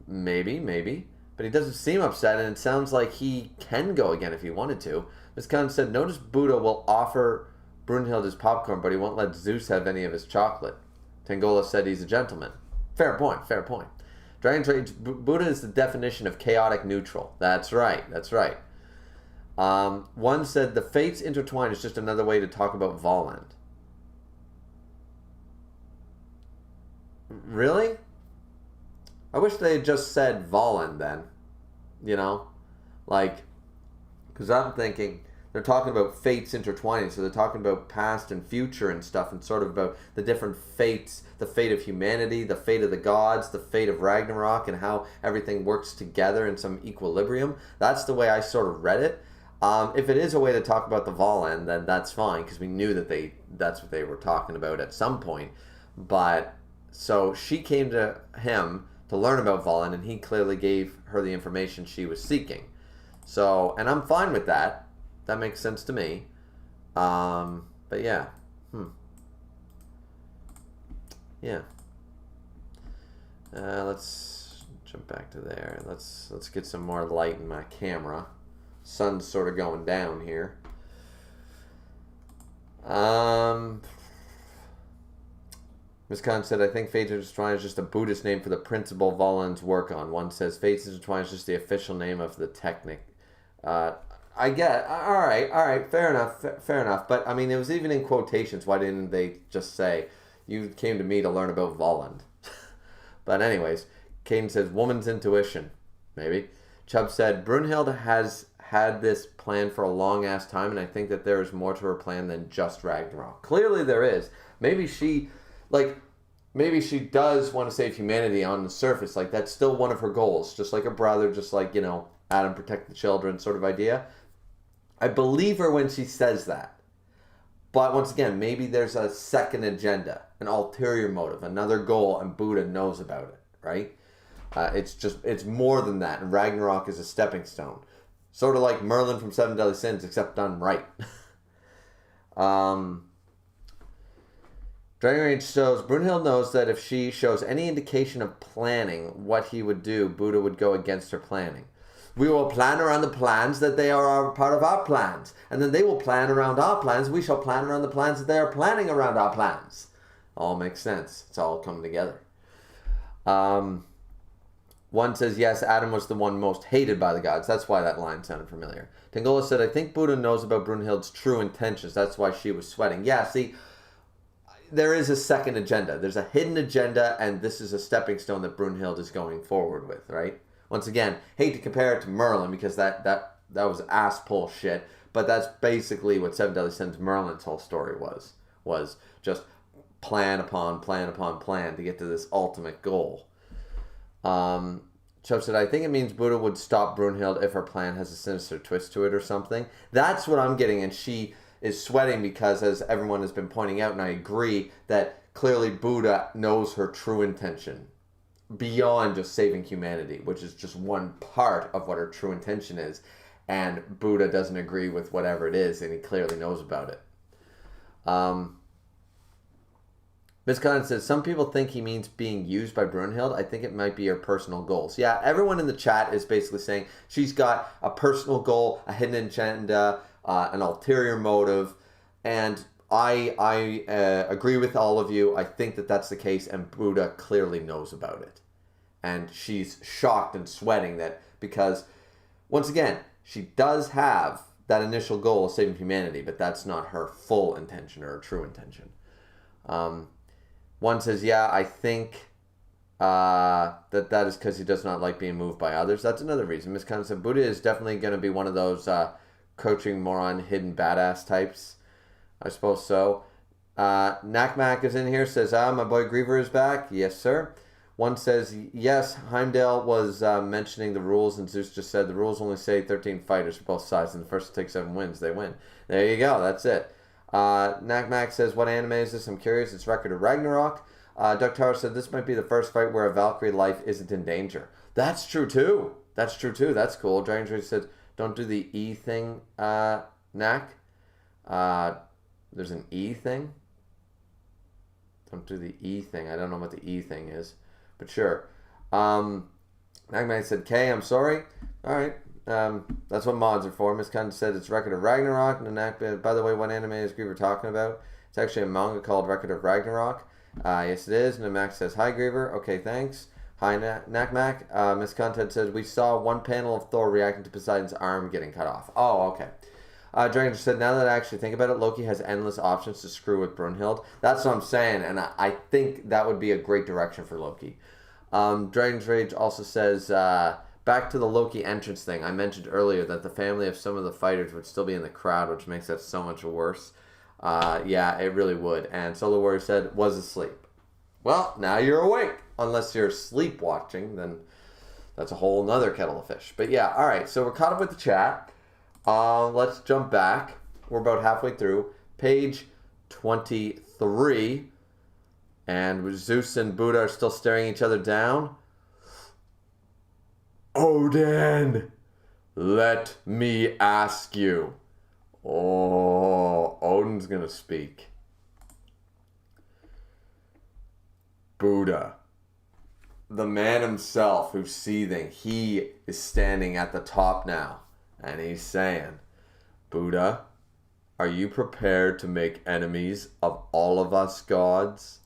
Maybe. But he doesn't seem upset, and it sounds like he can go again if he wanted to. Miss Khan said, notice Buddha will offer Brunhild his popcorn, but he won't let Zeus have any of his chocolate. Tangola said he's a gentleman. Fair point, fair point. Dragon's Rage, Buddha is the definition of chaotic neutral. That's right, that's right. One said the fates intertwine is just another way to talk about Volland. Really? I wish they had just said Volland then. You know? Like, because I'm thinking they're talking about fates intertwining, so they're talking about past and future and stuff, and sort of about the different fates, the fate of humanity, the fate of the gods, the fate of Ragnarok, and how everything works together in some equilibrium. That's the way I sort of read it. If it is a way to talk about the Volland, then that's fine, because we knew that that's what they were talking about at some point. But, so she came to him to learn about Volland, and he clearly gave her the information she was seeking. So, and I'm fine with that. That makes sense to me. But yeah. Yeah. Let's jump back to there. Let's get some more light in my camera. Sun's sort of going down here. Ms. Khan said, I think Fates Intertwined is just a Buddhist name for the principle Volland's work on. One says Fates Intertwined is just the official name of the technique. I get, all right, fair enough. But, I mean, it was even in quotations. Why didn't they just say, you came to me to learn about Volland? But anyways, Caden says, woman's intuition. Maybe. Chubb said, Brunhild has had this plan for a long-ass time, and I think that there is more to her plan than just Ragnarok. Clearly there is. Maybe she does want to save humanity on the surface. Like, that's still one of her goals. Just like her brother, just like, Adam protect the children sort of idea. I believe her when she says that. But once again, maybe there's a second agenda, an ulterior motive, another goal, and Buddha knows about it, right? It's more than that, and Ragnarok is a stepping stone. Sort of like Merlin from Seven Deadly Sins, except done right. Dragon Rage shows, Brunhild knows that if she shows any indication of planning what he would do, Buddha would go against her planning. We will plan around the plans that they are part of our plans. And then they will plan around our plans. We shall plan around the plans that they are planning around our plans. All makes sense. It's all coming together. One says, yes, Adam was the one most hated by the gods. That's why that line sounded familiar. Tangola said, I think Buddha knows about Brunhild's true intentions. That's why she was sweating. Yeah, see, there is a second agenda. There's a hidden agenda, and this is a stepping stone that Brunhild is going forward with, right? Once again, hate to compare it to Merlin, because that was ass-pull shit, but that's basically what Seven Deadly Sins Merlin's whole story was just plan upon plan upon plan to get to this ultimate goal. Chubb said, I think it means Buddha would stop Brunhild if her plan has a sinister twist to it or something. That's what I'm getting, and she is sweating because, as everyone has been pointing out, and I agree, that clearly Buddha knows her true intention beyond just saving humanity, which is just one part of what her true intention is, and Buddha doesn't agree with whatever it is, and he clearly knows about it. Ms. Khan says, some people think he means being used by Brunhild. I think it might be her personal goals. Yeah, everyone in the chat is basically saying she's got a personal goal, a hidden agenda, an ulterior motive, and I agree with all of you. I think that that's the case, and Buddha clearly knows about it. And she's shocked and sweating that, because, once again, she does have that initial goal of saving humanity, but that's not her full intention or her true intention. One says, yeah, I think that is because he does not like being moved by others. That's another reason. Ms. Khan said, Buddha is definitely going to be one of those coaching moron, hidden badass types. I suppose so. Nakmak is in here, says, my boy Griever is back. Yes, sir. One says, yes, Heimdall was mentioning the rules, and Zeus just said the rules only say 13 fighters for both sides, and the first to take 7 wins, they win. There you go, that's it. Nakmak says, what anime is this? I'm curious. It's Record of Ragnarok. Duck Tower said, this might be the first fight where a Valkyrie life isn't in danger. That's true, too. That's cool. Dragon Tree said, don't do the E thing, Nak. There's an E thing? Don't do the E thing. I don't know what the E thing is. But sure. Nagman said, K, I'm sorry. Alright. That's what mods are for. Miss Khan said it's Record of Ragnarok. By the way, what anime is Griever talking about? It's actually a manga called Record of Ragnarok. Yes, it is. Namak says, hi, Griever. Okay, thanks. Hi, Nakmak. Miss Content says, we saw one panel of Thor reacting to Poseidon's arm getting cut off. Oh, okay. Dragon said, now that I actually think about it, Loki has endless options to screw with Brunhild. That's what I'm saying, and I think that would be a great direction for Loki. Dragon's Rage also says, back to the Loki entrance thing. I mentioned earlier that the family of some of the fighters would still be in the crowd, which makes that so much worse. Yeah, it really would. And Solar Warrior said, was asleep. Well, now you're awake. Unless you're sleep watching, then that's a whole nother kettle of fish. But yeah, all right, so we're caught up with the chat. Let's jump back. We're about halfway through. Page 23. And Zeus and Buddha are still staring each other down. Odin, let me ask you. Oh, Odin's going to speak. Buddha, the man himself who's seething, he is standing at the top now. And he's saying, Buddha, are you prepared to make enemies of all of us gods?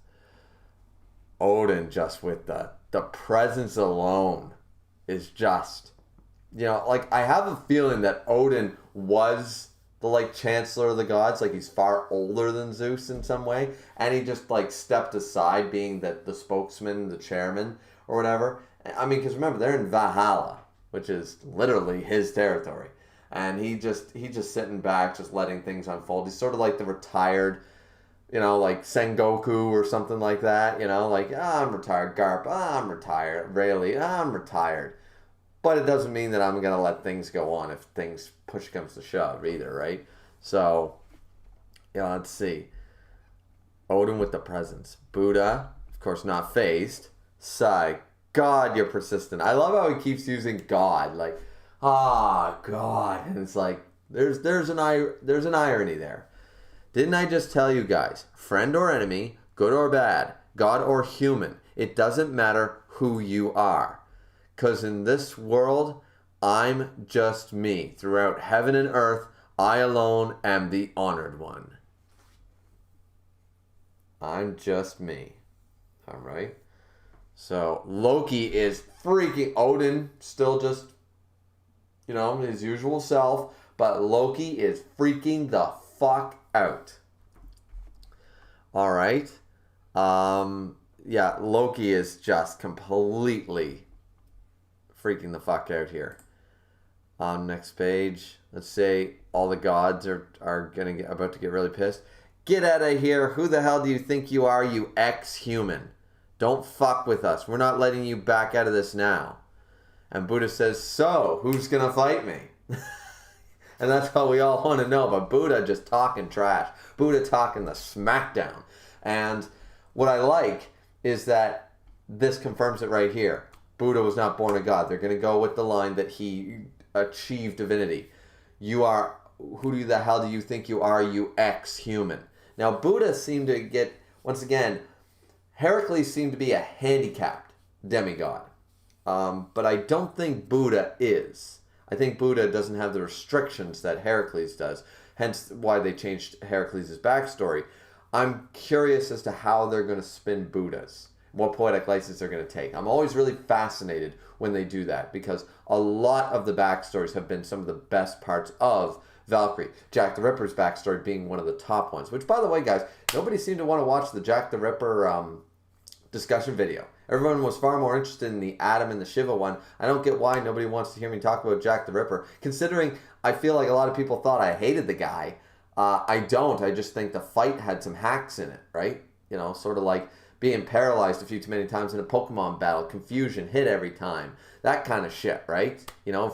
Odin, just with the presence alone, is just, like, I have a feeling that Odin was the, like, chancellor of the gods. Like, he's far older than Zeus in some way. And he just, like, stepped aside being the spokesman, the chairman, or whatever. I mean, because remember, they're in Valhalla, which is literally his territory. And he's just sitting back, just letting things unfold. He's sort of like the retired, like Sengoku or something like that. Like, I'm retired. Garp, I'm retired. Rayleigh, I'm retired. But it doesn't mean that I'm going to let things go on if push comes to shove either, right? So, let's see. Odin with the presence. Buddha, of course, not phased. Sai, God, you're persistent. I love how he keeps using God. Like, God. And it's like, there's an irony there. Didn't I just tell you guys, friend or enemy, good or bad, God or human, it doesn't matter who you are. Because in this world, I'm just me. Throughout heaven and earth, I alone am the honored one. I'm just me. All right? So Loki is freaking Odin, still just, his usual self. But Loki is freaking the fuck out. All right? Yeah, Loki is just completely freaking the fuck out here. Next page. Let's say all the gods are about to get really pissed. Get out of here. Who the hell do you think you are, you ex-human? Don't fuck with us. We're not letting you back out of this now. And Buddha says, so, who's going to fight me? And that's all we all want to know. But Buddha just talking trash. Buddha talking the smackdown. And what I like is that this confirms it right here. Buddha was not born a god. They're going to go with the line that he achieved divinity. You are, who the hell do you think you are, you ex-human? Now, Buddha seemed to get, once again, Heracles seemed to be a handicapped demigod. But I don't think Buddha is. I think Buddha doesn't have the restrictions that Heracles does. Hence why they changed Heracles' backstory. I'm curious as to how they're going to spin Buddhas. What poetic license they're going to take. I'm always really fascinated when they do that because a lot of the backstories have been some of the best parts of Valkyrie. Jack the Ripper's backstory being one of the top ones. Which, by the way, guys, nobody seemed to want to watch the Jack the Ripper discussion video. Everyone was far more interested in the Adam and the Shiva one. I don't get why nobody wants to hear me talk about Jack the Ripper, considering I feel like a lot of people thought I hated the guy. I don't. I just think the fight had some hacks in it, right? Sort of like being paralyzed a few too many times in a Pokemon battle, confusion, hit every time, that kind of shit, right?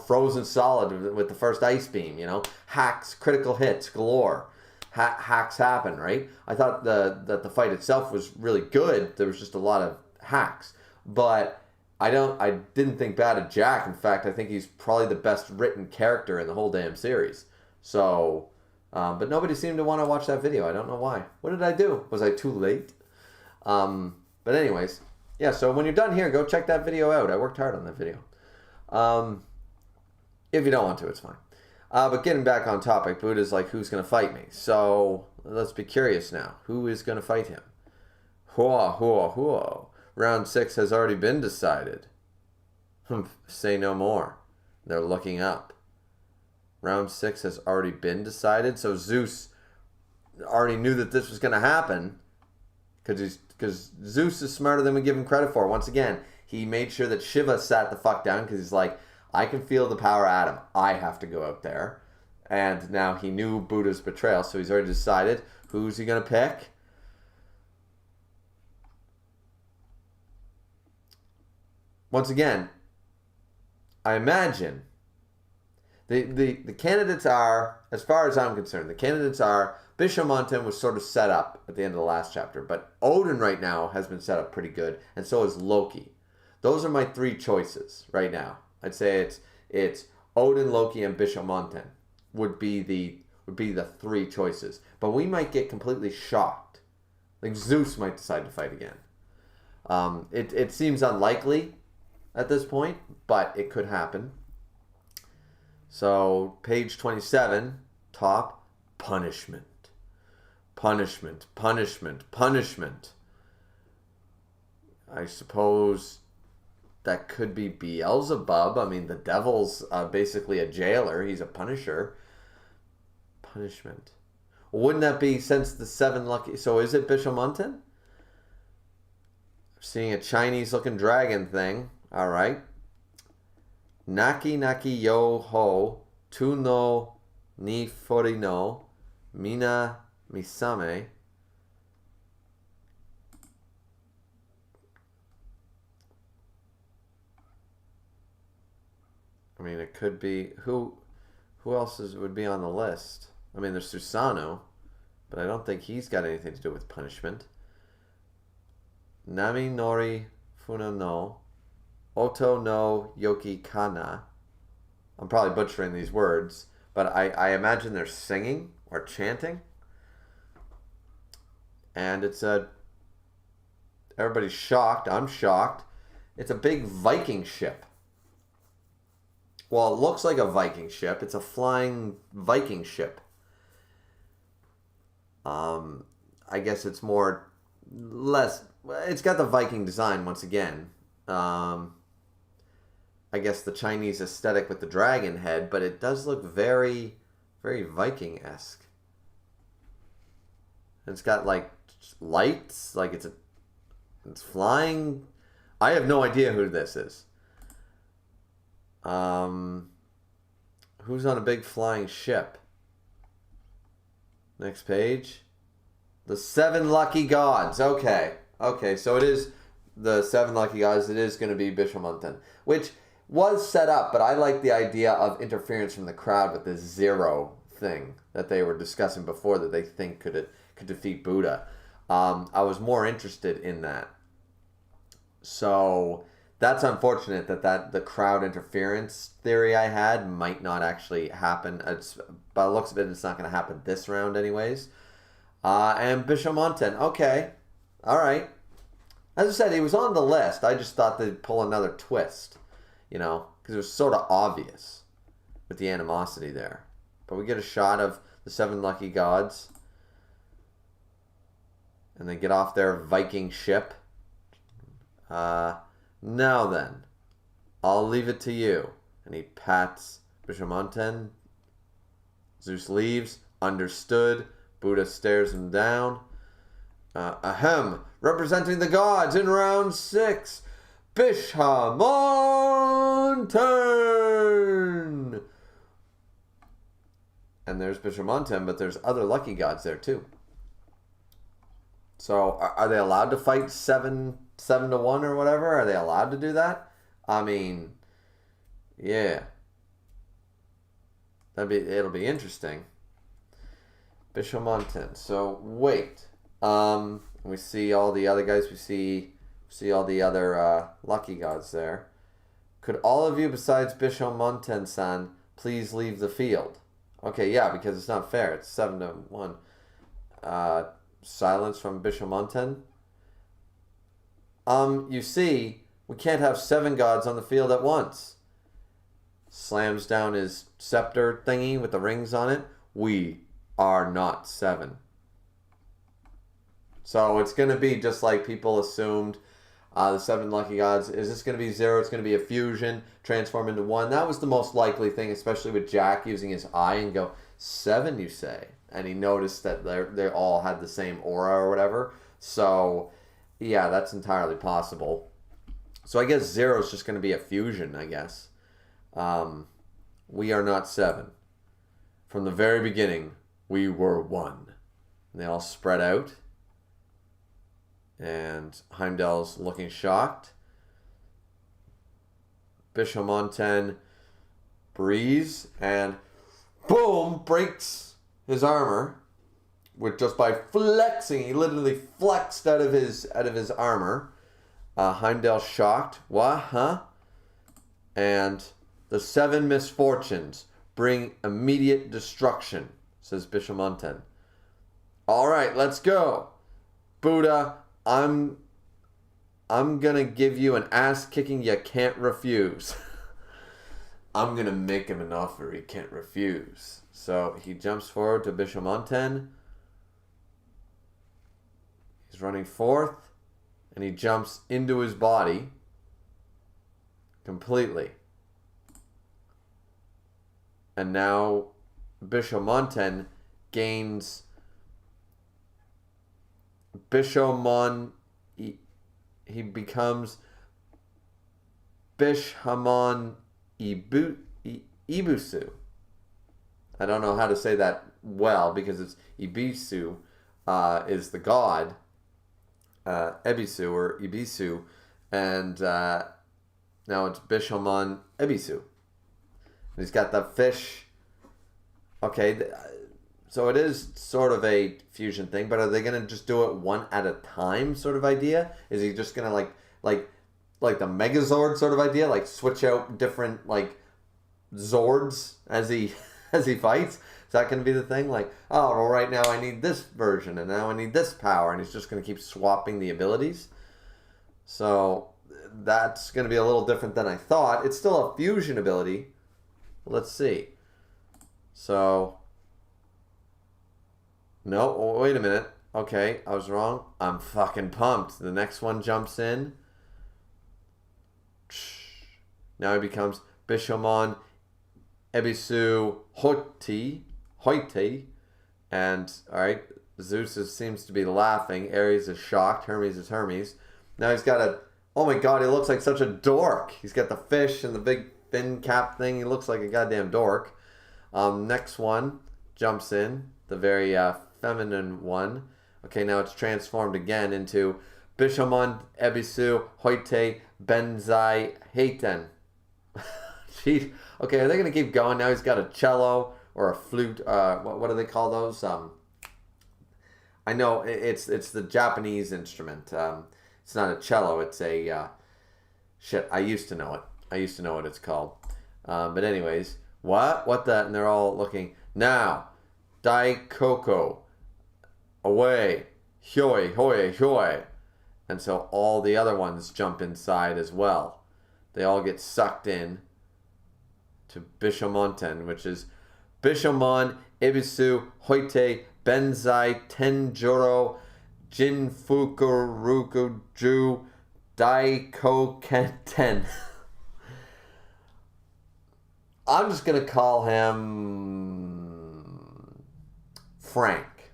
Frozen solid with the first ice beam, hacks, critical hits galore. Hacks happen, right? I thought that the fight itself was really good. There was just a lot of hacks, but I didn't think bad of Jack. In fact, I think he's probably the best written character in the whole damn series. So, but nobody seemed to want to watch that video. I don't know why. What did I do? Was I too late? But anyways, yeah, so when you're done here, go check that video out. I worked hard on that video. If you don't want to, it's fine. But getting back on topic, Buddha's like, who's going to fight me? So let's be curious now. Who is going to fight him? Hua, hua, hua. Round 6 has already been decided. Say no more. They're looking up. Round 6 has already been decided, so Zeus already knew that this was going to happen because Zeus is smarter than we give him credit for. Once again, he made sure that Shiva sat the fuck down because he's like, I can feel the power atom. I have to go out there. And now he knew Buddha's betrayal, so he's already decided who's he going to pick. Once again, I imagine the candidates are, as far as I'm concerned, the candidates are Bishamonten was sort of set up at the end of the last chapter, but Odin right now has been set up pretty good, and so is Loki. Those are my 3 choices right now. I'd say it's Odin, Loki, and Bishamonten would be the 3 choices. But we might get completely shocked. Like Zeus might decide to fight again. It seems unlikely at this point, but it could happen. So, page 27, top, punishment. Punishment, punishment, punishment. I suppose that could be Beelzebub. I mean, the devil's basically a jailer. He's a punisher. Punishment. Wouldn't that be since the 7 lucky... So is it Bishamonten? Seeing a Chinese-looking dragon thing. All right. Naki naki yo ho tu no ni fori no mina misame. I mean, it could be who else would be on the list? I mean, there's Susanoo, but I don't think he's got anything to do with punishment. Nami nori funa no Oto no yoki kana. I'm probably butchering these words, but I imagine they're singing or chanting. And it's everybody's shocked. I'm shocked. It's a big Viking ship. Well, it looks like a Viking ship. It's a flying Viking ship. I guess it's it's got the Viking design once again. I guess the Chinese aesthetic with the dragon head, but it does look very, very Viking-esque. It's got like lights, like it's flying. I have no idea who this is. Who's on a big flying ship? Next page. The 7 lucky gods. Okay, so it is the 7 lucky gods. It is going to be Bishamonten, which was set up, but I like the idea of interference from the crowd with this zero thing that they were discussing before that they think could defeat Buddha. I was more interested in that. So that's unfortunate that the crowd interference theory I had might not actually happen. By the looks of it, it's not going to happen this round anyways. And Bishamonten, okay. All right. As I said, he was on the list. I just thought they'd pull another twist, because it was sort of obvious with the animosity there. But we get a shot of the 7 lucky gods. And they get off their Viking ship. Now then, I'll leave it to you. And he pats Bishamonten. Zeus leaves. Understood. Buddha stares him down. Ahem. Representing the gods in round 6. Bishamonten! And there's Bishamonten, but there's other lucky gods there too. So are they allowed to fight 7 to 1 or whatever? Are they allowed to do that? I mean, yeah. It'll be interesting. Bishamonten. So wait. We see all the other guys. We see all the other lucky gods there. Could all of you besides Bishamonten-san please leave the field? Okay, yeah, because it's not fair. It's 7 to 1. Silence from Bishamonten. You see, we can't have 7 gods on the field at once. Slams down his scepter thingy with the rings on it. We are not 7. So it's going to be just like people assumed. The 7 lucky gods. Is this going to be 0? It's going to be a fusion, transform into 1. That was the most likely thing, especially with Jack using his eye and go, 7, you say? And he noticed that they all had the same aura or whatever. So, yeah, that's entirely possible. So I guess 0 is just going to be a fusion, I guess. We are not 7. From the very beginning, we were 1. And they all spread out. And Heimdall's looking shocked. Bishamonten breathes and boom, breaks his armor with just by flexing. He literally flexed out of his armor. Heimdall's shocked. What? Huh? And the 7 misfortunes bring immediate destruction, says Bishamonten. All right, let's go. Buddha, I'm gonna give you an ass kicking you can't refuse. I'm gonna make him an offer he can't refuse. So he jumps forward to Bishamonten. He's running forth, and he jumps into his body completely. And now Bishamonten gains Bishamon. He becomes Bishamon Ibisu. I don't know how to say that well because it's Ibisu is the god. Ebisu or Ibisu. And now it's Bishamon Ebisu. He's got the fish. Okay, so it is sort of a fusion thing, but are they going to just do it one at a time sort of idea? Is he just going to like the Megazord sort of idea? Like switch out different like Zords as he fights? Is that going to be the thing? Like, oh, well right now I need this version and now I need this power, and he's just going to keep swapping the abilities? So that's going to be a little different than I thought. It's still a fusion ability. Let's see. So... No, wait a minute. Okay, I was wrong. I'm fucking pumped. The next one jumps in. Now he becomes Bishamon Ebisu Hoiti. And, alright, Zeus seems to be laughing. Ares is shocked. Hermes is Hermes. Now he's got a... Oh my god, he looks like such a dork. He's got the fish and the big fin cap thing. He looks like a goddamn dork. Next one jumps in. The very feminine one. Okay, now it's transformed again into Bishamon Ebisu Hoite Benzai Heiten. Jeez. Okay, are they going to keep going? Now he's got a cello or a flute. What do they call those? I know it's the Japanese instrument. It's not a cello. It's a... shit, I used to know it. I used to know what it's called. But anyways, what the... And they're all looking... Now... Daikoko, away, hyoi, hoi, hyoi. And so all the other ones jump inside as well. They all get sucked in to Bishamonten, which is Bishamon, Ibisu, Hoite, Benzai, Tenjuro, Jinfuku, Ju, Daikokenten. I'm just going to call him... Frank.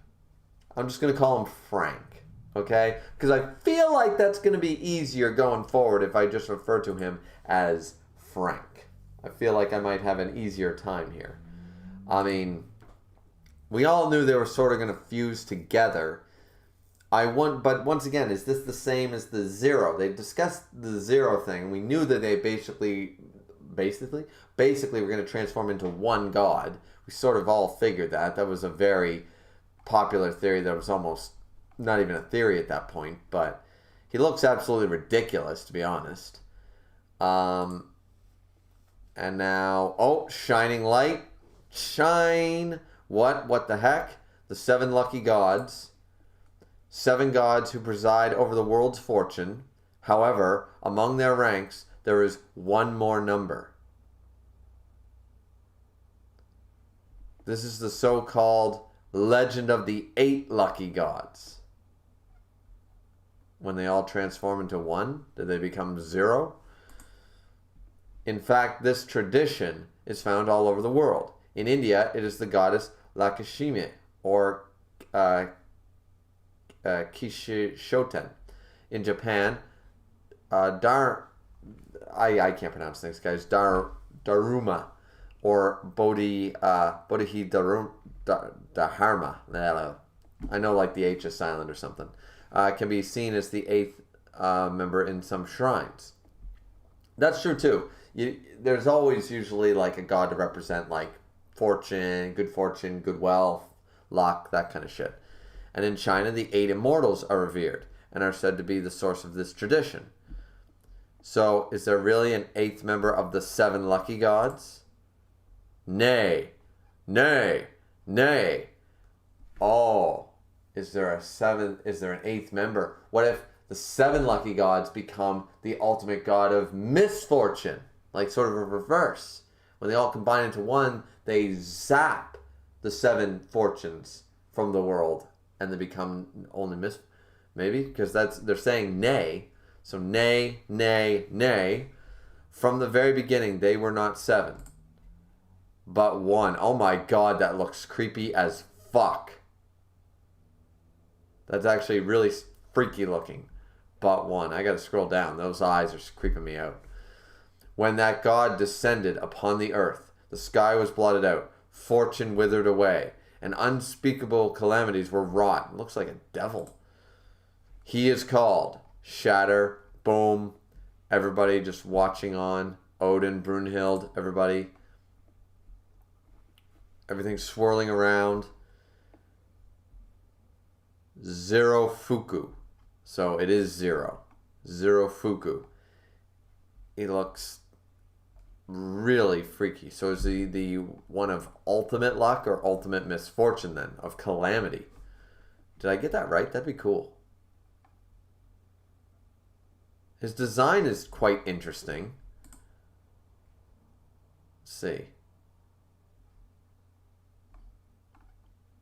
I'm just going to call him Frank, okay? Because I feel like that's going to be easier going forward if I just refer to him as Frank. I feel like I might have an easier time here. I mean, we all knew they were sort of going to fuse together. But once again, is this the same as the 0? They discussed the 0 thing. We knew that they basically were going to transform into one god. We sort of all figured that. That was a very popular theory that was almost not even a theory at that point. But he looks absolutely ridiculous, to be honest. And now... Oh, shining light. Shine. What the heck? The 7 lucky gods. 7 gods who preside over the world's fortune. However, among their ranks, there is one more number. This is the so-called legend of the 8 lucky gods. when they all transform into one? Did they become zero? In fact, this tradition is found all over the world. In India, it is the goddess Lakshmi, or Kishishoten. In Japan, I can't pronounce things, guys. Daruma, or Bodhidharma. I know, like the H is silent or something. Can be seen as the eighth member in some shrines. That's true too. There's always usually like a god to represent like fortune, good wealth, luck, that kind of shit. And in China, the 8 immortals are revered and are said to be the source of this tradition. So, is there really an 8th member of the 7 lucky gods? Nay. Oh, is there an 8th member? What if the 7 lucky gods become the ultimate god of misfortune? Like sort of a reverse. When they all combine into one, they zap the 7 fortunes from the world and they become only maybe? Because they're saying nay. So nay. From the very beginning, they were not 7, but 1. Oh my god, that looks creepy as fuck. That's actually really freaky looking. But 1. I gotta scroll down. Those eyes are creeping me out. When that god descended upon the earth, the sky was blotted out, fortune withered away, and unspeakable calamities were wrought. It looks like a devil. He is called Shatter, Boom, everybody just watching on, Odin, Brunhild, everybody. Everything's swirling around. Zerofuku. So it is 0. Zerofuku. He looks really freaky. So is he the one of ultimate luck or ultimate misfortune then? Of calamity? Did I get that right? That'd be cool. His design is quite interesting. Let's see.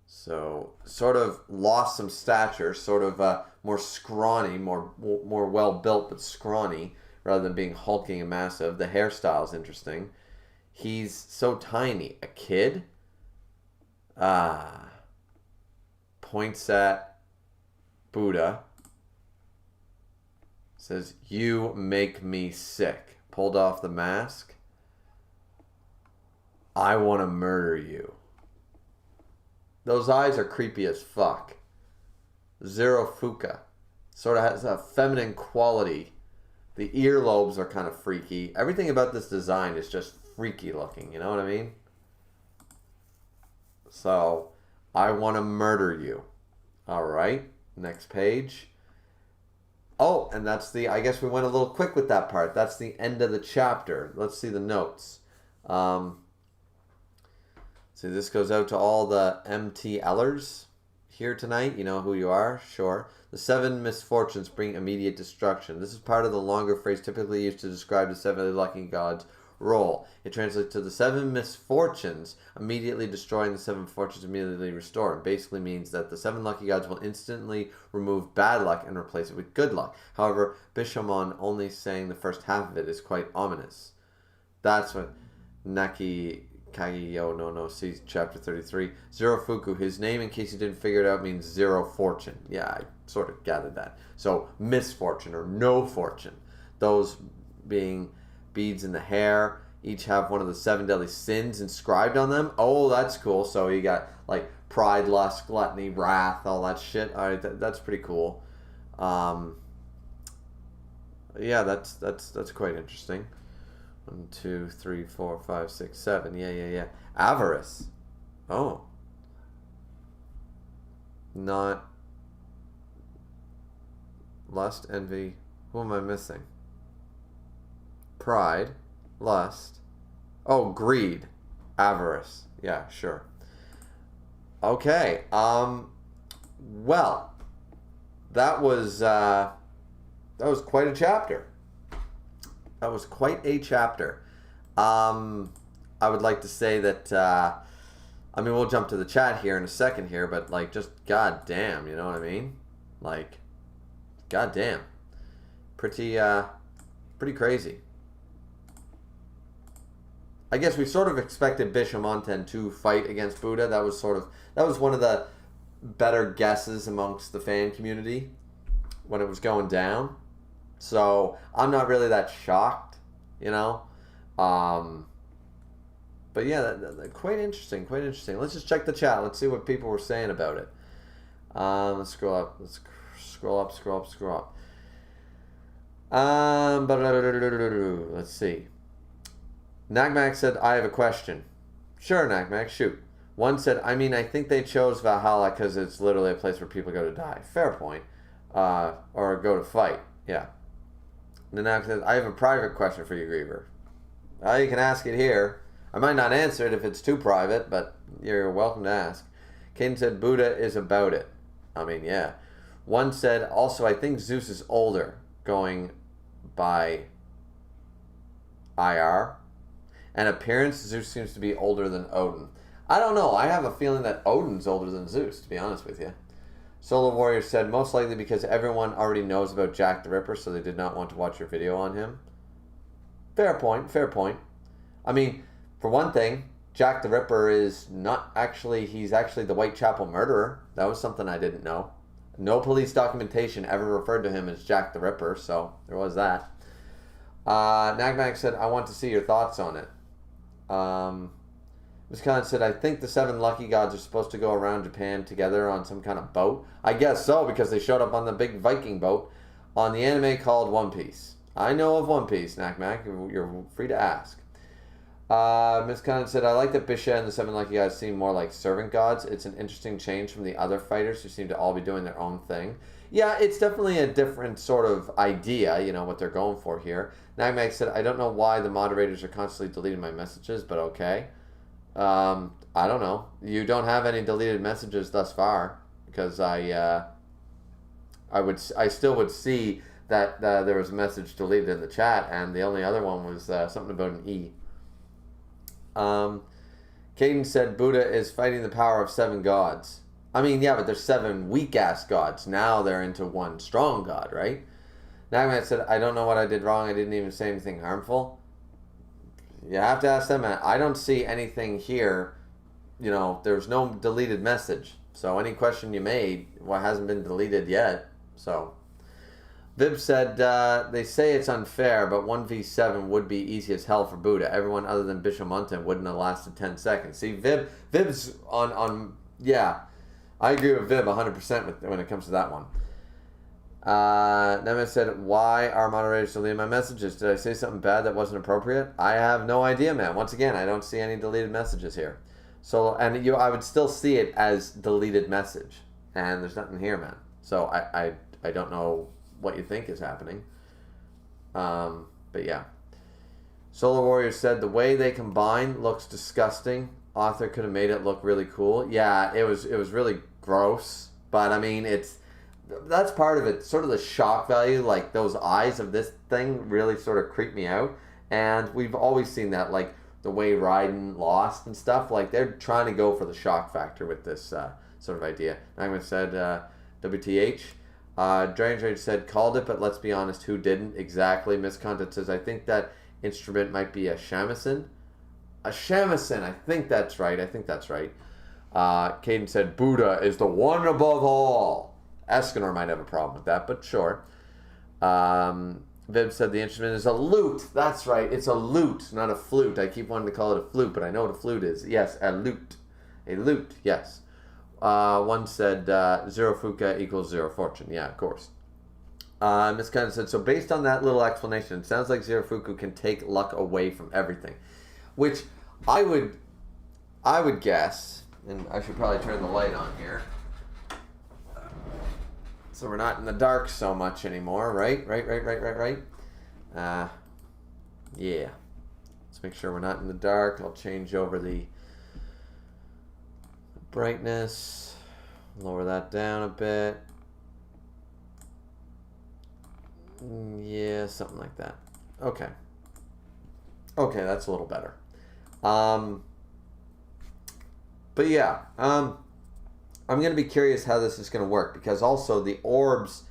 So, sort of lost some stature, sort of more scrawny, more well-built but scrawny, rather than being hulking and massive. The hairstyle is interesting. He's so tiny. A kid? Points at Buddha. Says, "You make me sick." Pulled off the mask. "I want to murder you." Those eyes are creepy as fuck. Zerofuku. Sort of has a feminine quality. The earlobes are kind of freaky. Everything about this design is just freaky looking. You know what I mean? So, "I want to murder you." Alright. Next page. Oh, and that's I guess we went a little quick with that part. That's the end of the chapter. Let's see the notes. So this goes out to all the MTLers here tonight. You know who you are, sure. "The 7 misfortunes bring immediate destruction. This is part of the longer phrase typically used to describe the 7 lucky gods' role. It translates to the 7 misfortunes immediately destroying the 7 fortunes immediately restored. It basically means that the 7 lucky gods will instantly remove bad luck and replace it with good luck. However, Bishamon only saying the first half of it is quite ominous. That's what Naki Kagiyo no sees chapter 33. Zerofuku, his name, in case you didn't figure it out, means 0 fortune. Yeah, I sort of gathered that. So misfortune or no fortune. Those being beads in the hair, each have one of the 7 deadly sins inscribed on them. Oh, that's cool. So you got like pride, lust, gluttony, wrath, all that shit. All right, that's pretty cool. Yeah, that's quite interesting. 1, 2, 3, 4, 5, 6, 7. Yeah. Avarice. Oh. Not lust, envy. Who am I missing? Pride, lust. Oh, greed, avarice. Yeah, sure. Okay. Well, that was quite a chapter. That was quite a chapter. I would like to say that, I mean, we'll jump to the chat here in a second here, but, like, just goddamn, you know what I mean? Like, God damn. Pretty crazy. I guess we sort of expected Bishamonten to fight against Buddha. That was one of the better guesses amongst the fan community when it was going down. So I'm not really that shocked, you know. But yeah, quite interesting. Let's just check the chat. Let's see what people were saying about it. Let's scroll up. Let's scroll up. Let's see. Nagmak said, I have a question. Sure, Nagmak, shoot. One said, I think they chose Valhalla because it's literally a place where people go to die. Fair point. Or go to fight. Yeah. Nagmak said, I have a private question for you, Griever. Well, you can ask it here. I might not answer it if it's too private, but you're welcome to ask. Caden said, Buddha is about it. Yeah. One said, also, I think Zeus is older, going by IR. And appearance, Zeus seems to be older than Odin. I don't know. I have a feeling that Odin's older than Zeus, to be honest with you. Solar Warrior said, most likely because everyone already knows about Jack the Ripper, so they did not want to watch your video on him. Fair point. For one thing, Jack the Ripper is not actually, he's actually the Whitechapel murderer. That was something I didn't know. No police documentation ever referred to him as Jack the Ripper, so there was that. Nagmak said, I want to see your thoughts on it. Ms. Khan said, I think the 7 lucky gods are supposed to go around Japan together on some kind of boat. I guess so, because they showed up on the big Viking boat on the anime called One Piece. I know of One Piece, Nagmak. You're free to ask. Ms. Khan said, I like that Bisha and the 7 lucky gods seem more like servant gods. It's an interesting change from the other fighters who seem to all be doing their own thing. Yeah, it's definitely a different sort of idea, what they're going for here. Nagmak said, I don't know why the moderators are constantly deleting my messages, but okay. I don't know. You don't have any deleted messages thus far, because I still would see that there was a message deleted in the chat, and the only other one was something about an E. Caden said, Buddha is fighting the power of 7 gods. Yeah, but there's 7 weak-ass gods. Now they're into one strong god, right? Nagmat said, I don't know what I did wrong. I didn't even say anything harmful. You have to ask them. I don't see anything here. There's no deleted message. So any question you made, hasn't been deleted yet. So Vib said, they say it's unfair, but 1v7 would be easy as hell for Buddha. Everyone other than Bishamonten wouldn't have lasted 10 seconds. See, Vib's yeah. I agree with Vib 100% when it comes to that one. Nemeth said, why are moderators deleting my messages? Did I say something bad that wasn't appropriate? I have no idea, man. Once again, I don't see any deleted messages here. So, and I would still see it as deleted message. And there's nothing here, man. So I don't know what you think is happening. But yeah. Solar Warrior said, the way they combine looks disgusting. Author could have made it look really cool. Yeah, it was really gross. But that's part of it. Sort of the shock value, like those eyes of this thing really sort of creep me out. And we've always seen that, like the way Raiden lost and stuff. Like they're trying to go for the shock factor with this sort of idea. Nagman said, WTH. Dragon Rage said, called it, but let's be honest, who didn't? Exactly. Miss Content says, I think that instrument might be a shamisen. A shamisen, I think that's right. Caden said, Buddha is the one above all. Escanor might have a problem with that, but sure. Viv said the instrument is a lute. That's right, it's a lute, not a flute. I keep wanting to call it a flute, but I know what a flute is. Yes, a lute. A lute, yes. One said Zerofuku equals 0 fortune. Yeah, of course. Miss Cannon said, so based on that little explanation, it sounds like Zerofuku can take luck away from everything. Which I would guess, and I should probably turn the light on here. So we're not in the dark so much anymore, right? Right. Yeah. Let's make sure we're not in the dark. I'll change over the brightness. Lower that down a bit. Yeah, something like that. Okay. Okay, that's a little better. But yeah, I'm going to be curious how this is going to work, because also the orbs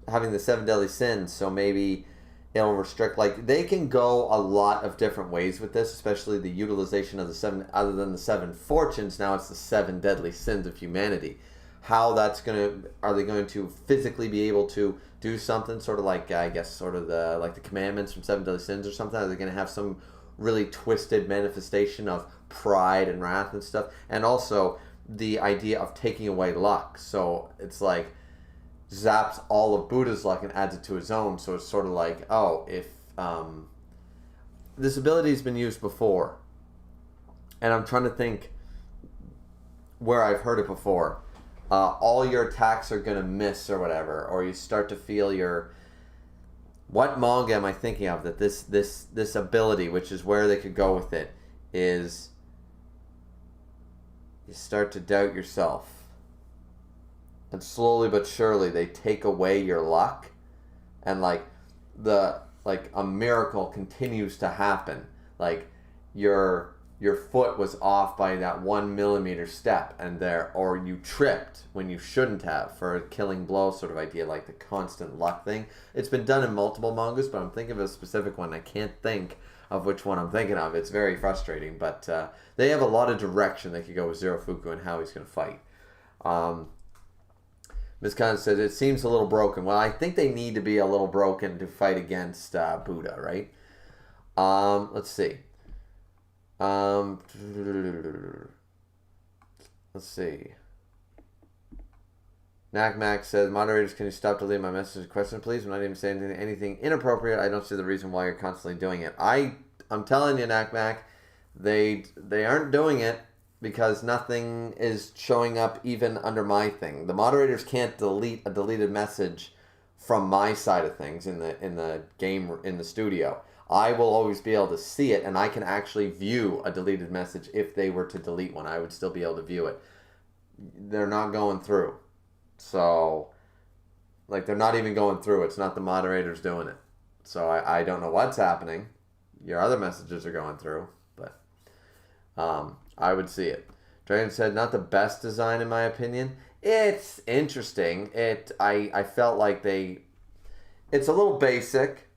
having the 7 deadly sins, so maybe it'll restrict, like, they can go a lot of different ways with this, especially the utilization of the 7, other than the 7 fortunes, now it's the 7 deadly sins of humanity. How that's are they going to physically be able to do something, sort of like, I guess, sort of the commandments from 7 deadly sins or something? Are they going to have some really twisted manifestation of pride and wrath and stuff? And also the idea of taking away luck, so it's like zaps all of Buddha's luck and adds it to his own. So it's sort of like, oh, if this ability's been used before, and I'm trying to think where I've heard it before. All your attacks are gonna miss or whatever, or you start to feel your. What manga am I thinking of that this ability, which is where they could go with it, is you start to doubt yourself. And slowly but surely they take away your luck, and a miracle continues to happen. Like your foot was off by that 1 millimeter step, or you tripped when you shouldn't have, for a killing blow sort of idea, like the constant luck thing. It's been done in multiple mangas, but I'm thinking of a specific one. I can't think of which one I'm thinking of. It's very frustrating, but they have a lot of direction they could go with Zerofuku and how he's going to fight. Ms. Khan says, it seems a little broken. Well, I think they need to be a little broken to fight against Buddha, right? Let's see. Let's see. Nakmak says, moderators, can you stop deleting my message and question, please? I'm not even saying anything inappropriate. I don't see the reason why you're constantly doing it. I'm telling you, Nakmak, they aren't doing it because nothing is showing up even under my thing. The moderators can't delete a deleted message from my side of things in the game, in the studio. I will always be able to see it, and I can actually view a deleted message. If they were to delete one, I would still be able to view it. They're not going through. So, they're not even going through. It's not the moderators doing it. So I don't know what's happening. Your other messages are going through, but I would see it. Dragon said, not the best design in my opinion. It's interesting. I felt like it's a little basic,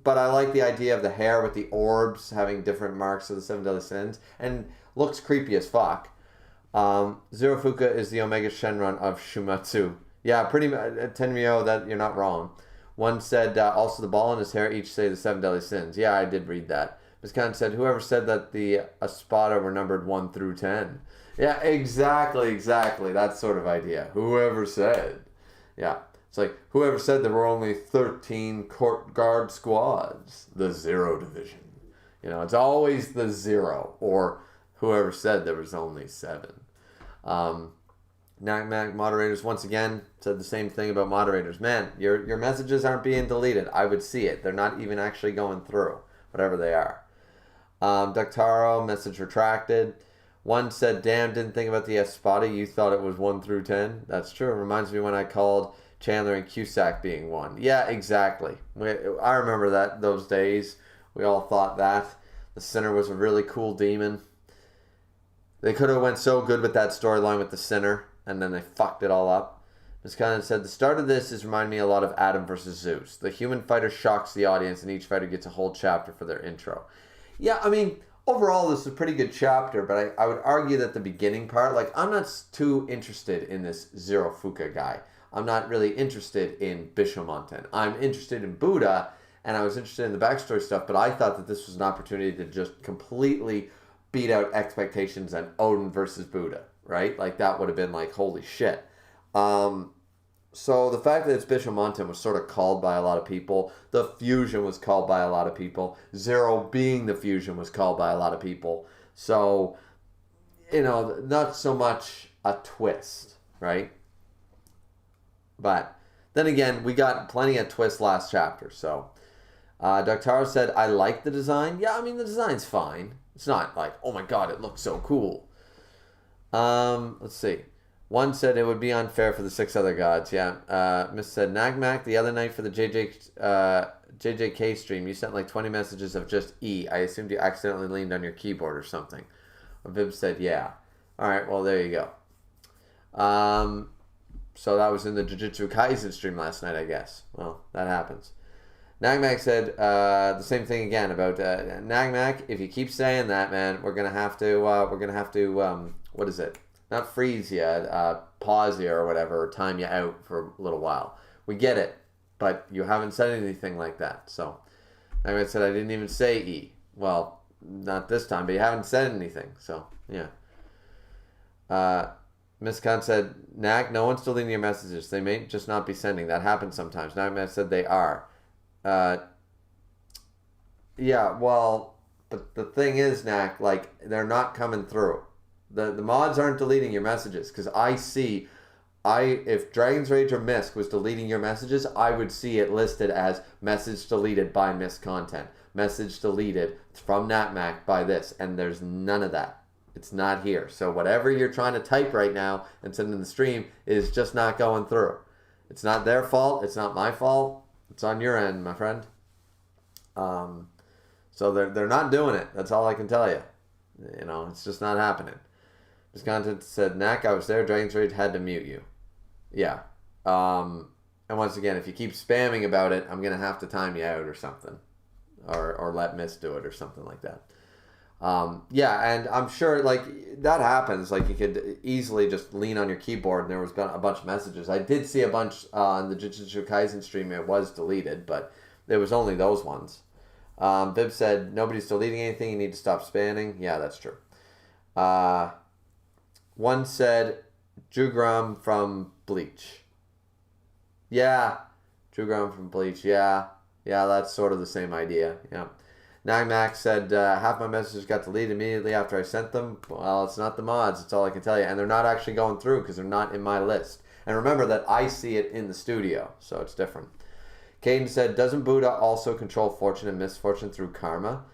but I like the idea of the hair with the orbs having different marks of the 7 deadly sins, and looks creepy as fuck. Zerofuku is the Omega Shenron of Shuumatsu. Yeah, pretty much, Tenryo, that you're not wrong. One said, also the ball and his hair each say the 7 deadly sins. Yeah, I did read that. Ms. Khan said, whoever said that the Espada were numbered 1 through 10? Yeah, exactly. That sort of idea. Whoever said. Yeah. It's like, whoever said there were only 13 court guard squads? The 0 division. It's always the 0. Or whoever said there was only 7. Nakmak moderators, once again, said the same thing about moderators. Man, your messages aren't being deleted. I would see it. They're not even actually going through, whatever they are. Ductaro, message retracted. One said, damn, didn't think about the Espada. You thought it was 1 through 10. That's true. It reminds me when I called Chandler and Cusack being 1. Yeah, exactly. I remember those days. We all thought that. The Sinner was a really cool demon. They could have went so good with that storyline with the Sinner, and then they fucked it all up. Ms. Connan said, the start of this is reminding me a lot of Adam versus Zeus. The human fighter shocks the audience, and each fighter gets a whole chapter for their intro. Yeah, I mean, overall, this is a pretty good chapter, but I would argue that the beginning part, I'm not too interested in this Zerofuku guy. I'm not really interested in Bishomonten. I'm interested in Buddha, and I was interested in the backstory stuff, but I thought that this was an opportunity to just completely beat out expectations on Odin versus Buddha, right? That would have been holy shit. So the fact that it's Bishomonten was sort of called by a lot of people. The fusion was called by a lot of people. Zero being the fusion was called by a lot of people. So, not so much a twist, right? But then again, we got plenty of twists last chapter. So, Ductaro said, I like the design. Yeah, I mean, the design's fine. It's not oh my god, it looks so cool. Let's see. One said it would be unfair for the 6 other gods. Yeah. Miss said, Nagmak, the other night for the JJK stream, you sent 20 messages of just E. I assumed you accidentally leaned on your keyboard or something. Viv said, yeah. Alright, well, there you go. So that was in the Jujutsu Kaisen stream last night, I guess. Well, that happens. Nagmac said the same thing again about Nagmac. If you keep saying that, man, we're gonna have to what is it? Not freeze you, pause you or whatever, or time you out for a little while. We get it, but you haven't said anything like that. So Nagmac said I didn't even say E. Well, not this time, but you haven't said anything. So yeah. Miss Khan said, Nag, no one's deleting your messages. They may just not be sending. That happens sometimes. Nagmac said they are. Yeah, well, but the thing is, Nak, like, they're not coming through. The mods aren't deleting your messages, because if Dragon's Rage or Misk was deleting your messages, I would see it listed as message deleted by Misk content. Message deleted from Natmac by this, and there's none of that. It's not here. So whatever you're trying to type right now and send in the stream is just not going through. It's not their fault. It's not my fault. It's on your end, my friend. So they're not doing it. That's all I can tell you. You know, it's just not happening. This content said, Nak, I was there. Dragon's Rage had to mute you. Yeah. And once again, if you keep spamming about it, I'm going to have to time you out or something. Or let Miss do it or something like that. Yeah, and I'm sure, like, that happens. Like, you could easily just lean on your keyboard and there was a bunch of messages. I did see a bunch on the Jujutsu Kaisen stream. It was deleted, but there was only those ones. Bib said, nobody's deleting anything. You need to stop spamming. Yeah, that's true. One said, Jugram from Bleach. Yeah, Jugram from Bleach. Yeah, that's sort of the same idea. Yeah. Nagmac said, half my messages got deleted immediately after I sent them. Well, it's not the mods. That's all I can tell you. And they're not actually going through because they're not in my list. And remember that I see it in the studio, so it's different. Caden said, doesn't Buddha also control fortune and misfortune through karma?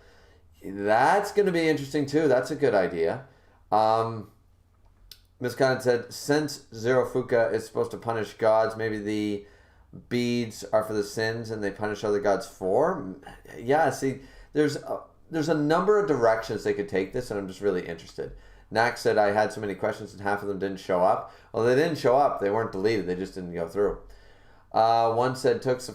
That's going to be interesting, too. That's a good idea. Ms. Khan said, since Zerofuku is supposed to punish gods, maybe the beads are for the sins and they punish other gods for? Yeah, see... There's a number of directions they could take this, and I'm just really interested. Nak said I had so many questions and half of them didn't show up. Well, they didn't show up. They weren't deleted. They just didn't go through. One said took some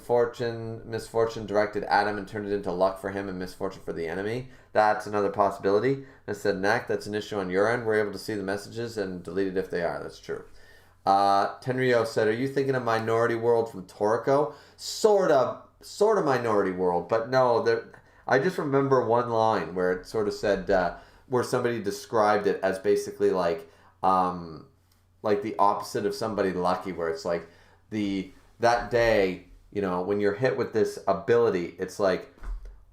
misfortune directed at him and turned it into luck for him and misfortune for the enemy. That's another possibility. And said, Nak, that's an issue on your end. We're able to see the messages and delete it if they are. That's true. Tenryo said, are you thinking of Minority World from Toriko? Sort of Minority World, but no, I just remember one line where it sort of said, where somebody described it as basically like the opposite of somebody lucky, where it's like that day, you know, when you're hit with this ability, it's like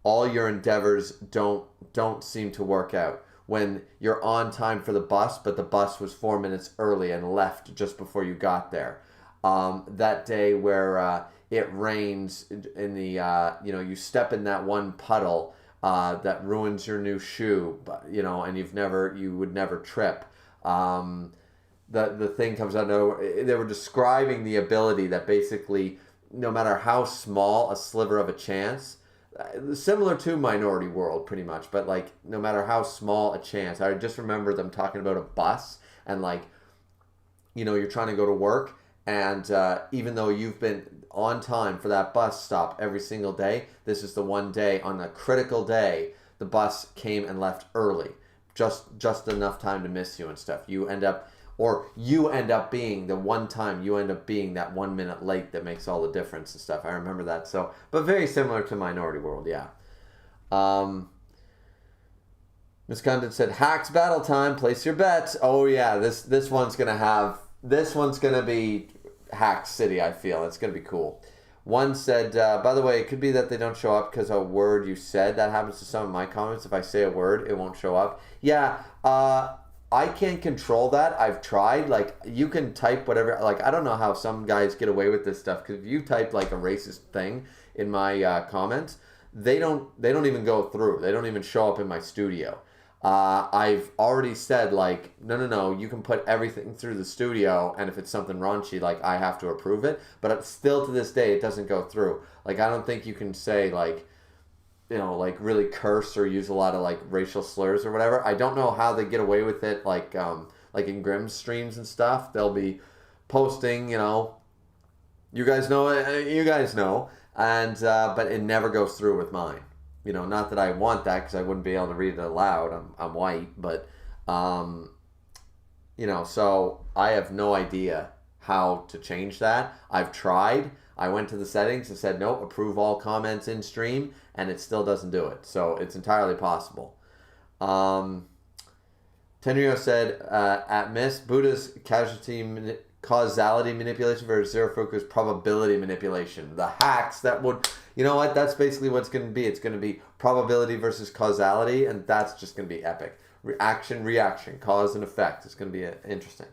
all your endeavors don't seem to work out. When you're on time for the bus, but the bus was 4 minutes early and left just before you got there. That day where it rains in the, you step in that one puddle that ruins your new shoe, and you would never trip. The thing comes out of, they were describing the ability that basically, no matter how small a sliver of a chance, similar to Minority World pretty much, but like no matter how small a chance, I just remember them talking about a bus and like, you're trying to go to work and even though you've been on time for that bus stop every single day, this is the one day on a critical day the bus came and left early, just enough time to miss you and stuff. You end up being the one time you end up being that 1 minute late that makes all the difference and stuff. I remember that. So, but very similar to Minority World, yeah. Miss Condon said, Hacks battle time, place your bets. Oh yeah, this one's gonna be Hack City, I feel. It's gonna be cool. One said, by the way, it could be that they don't show up because a word you said. That happens to some of my comments. If I say a word, it won't show up. Yeah, I can't control that. I've tried. Like, you can type whatever. Like, I don't know how some guys get away with this stuff. Because if you type, like, a racist thing in my comments, they don't even go through. They don't even show up in my studio. I've already said, like, no, you can put everything through the studio, and if it's something raunchy, like, I have to approve it. But still to this day, it doesn't go through. Like, I don't think you can say, like, like really curse or use a lot of like racial slurs or whatever. I don't know how they get away with it. Like in Grimm's streams and stuff, they'll be posting, you guys know, and but it never goes through with mine. Not that I want that because I wouldn't be able to read it aloud. I'm white, but so I have no idea how to change that. I've tried. I went to the settings and said, nope, approve all comments in stream, and it still doesn't do it. So it's entirely possible. Tenryo said, at Miss, Buddha's causality manipulation versus Zerofuku's probability manipulation. The hacks that would, that's basically what it's going to be. It's going to be probability versus causality, and that's just going to be epic. Reaction, cause and effect. It's going to be interesting.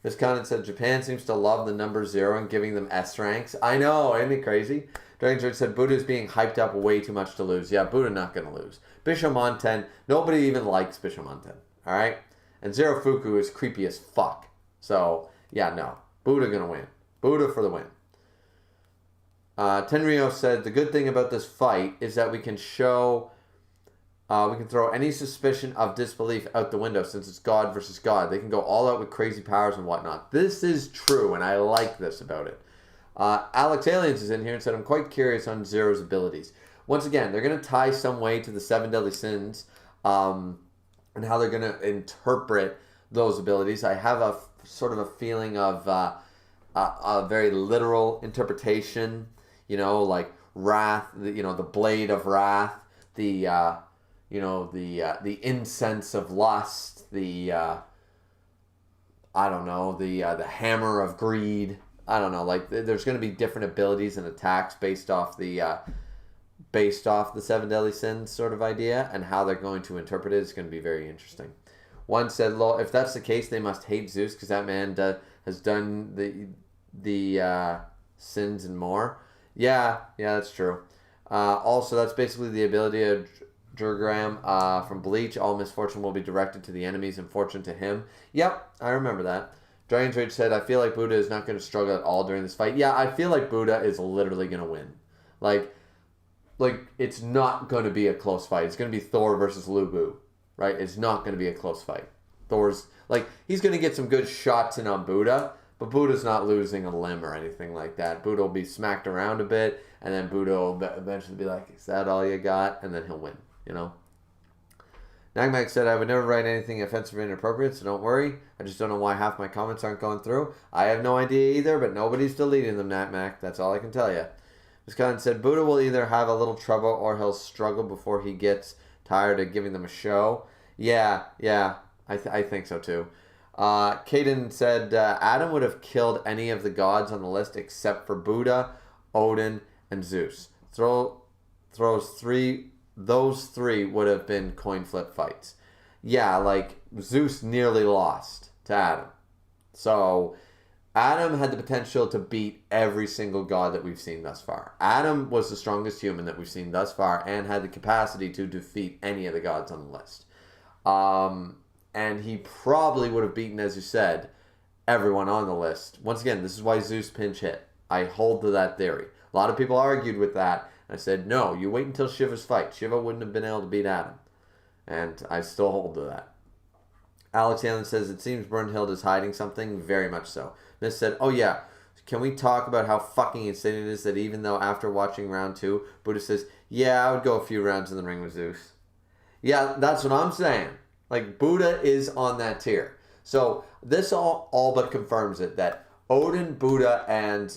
Miss Condon said, Japan seems to love the number 0 and giving them S ranks. I know, isn't it crazy? Dragon George said, Buddha's being hyped up way too much to lose. Yeah, Buddha not going to lose. Bishamon 10, nobody even likes Bishamon 10. Alright? And Zerofuku is creepy as fuck. So, yeah, no. Buddha going to win. Buddha for the win. Tenryo said, the good thing about this fight is that we can throw any suspicion of disbelief out the window since it's God versus God. They can go all out with crazy powers and whatnot. This is true, and I like this about it. Alex Aliens is in here and said, I'm quite curious on Zero's abilities. Once again, they're going to tie some way to the 7 deadly sins and how they're going to interpret those abilities. I have a sort of a feeling of a very literal interpretation, like wrath, the blade of wrath, the incense of lust, the hammer of greed. I don't know. Like there's going to be different abilities and attacks based off the 7 deadly sins sort of idea, and how they're going to interpret it is going to be very interesting. One said, if that's the case, they must hate Zeus because that man has done the sins and more. Yeah, that's true. Also, that's basically the ability of Durgram from Bleach. All misfortune will be directed to the enemies and fortune to him. Yep, I remember that. Dragon's Rage said, I feel like Buddha is not going to struggle at all during this fight. Yeah, I feel like Buddha is literally going to win. Like it's not going to be a close fight. It's going to be Thor versus Lu Bu, right? It's not going to be a close fight. He's going to get some good shots in on Buddha, but Buddha's not losing a limb or anything like that. Buddha will be smacked around a bit, and then Buddha will eventually be like, is that all you got? And then he'll win, Nagmag said, I would never write anything offensive or inappropriate, so don't worry. I just don't know why half my comments aren't going through. I have no idea either, but nobody's deleting them, Nagmag. That's all I can tell you. Ms. Khan said, Buddha will either have a little trouble or he'll struggle before he gets tired of giving them a show. Yeah, I think so too. Caden said, Adam would have killed any of the gods on the list except for Buddha, Odin, and Zeus. Those three would have been coin flip fights. Yeah, like Zeus nearly lost to Adam. So Adam had the potential to beat every single god that we've seen thus far. Adam was the strongest human that we've seen thus far and had the capacity to defeat any of the gods on the list. And he probably would have beaten, as you said, everyone on the list. Once again, this is why Zeus pinch hit. I hold to that theory. A lot of people argued with that. I said, no, you wait until Shiva's fight. Shiva wouldn't have been able to beat Adam. And I still hold to that. Alex Allen says, it seems Brunhild is hiding something. Very much so. Miss said, oh yeah, can we talk about how fucking insane it is that even though after watching round 2, Buddha says, yeah, I would go a few rounds in the ring with Zeus. Yeah, that's what I'm saying. Like, Buddha is on that tier. So this all but confirms it, that Odin, Buddha, and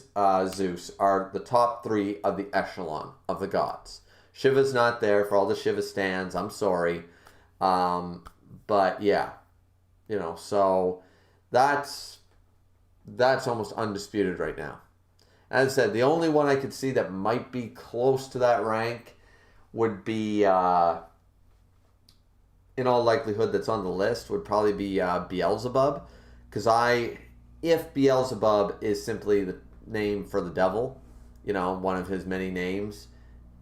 Zeus are the top 3 of the echelon of the gods. Shiva's not there for all the Shiva stands. I'm sorry. But yeah, so that's almost undisputed right now. As I said, the only one I could see that might be close to that rank would be, in all likelihood, that's on the list, would probably be Beelzebub. Because if Beelzebub is simply the name for the devil, one of his many names,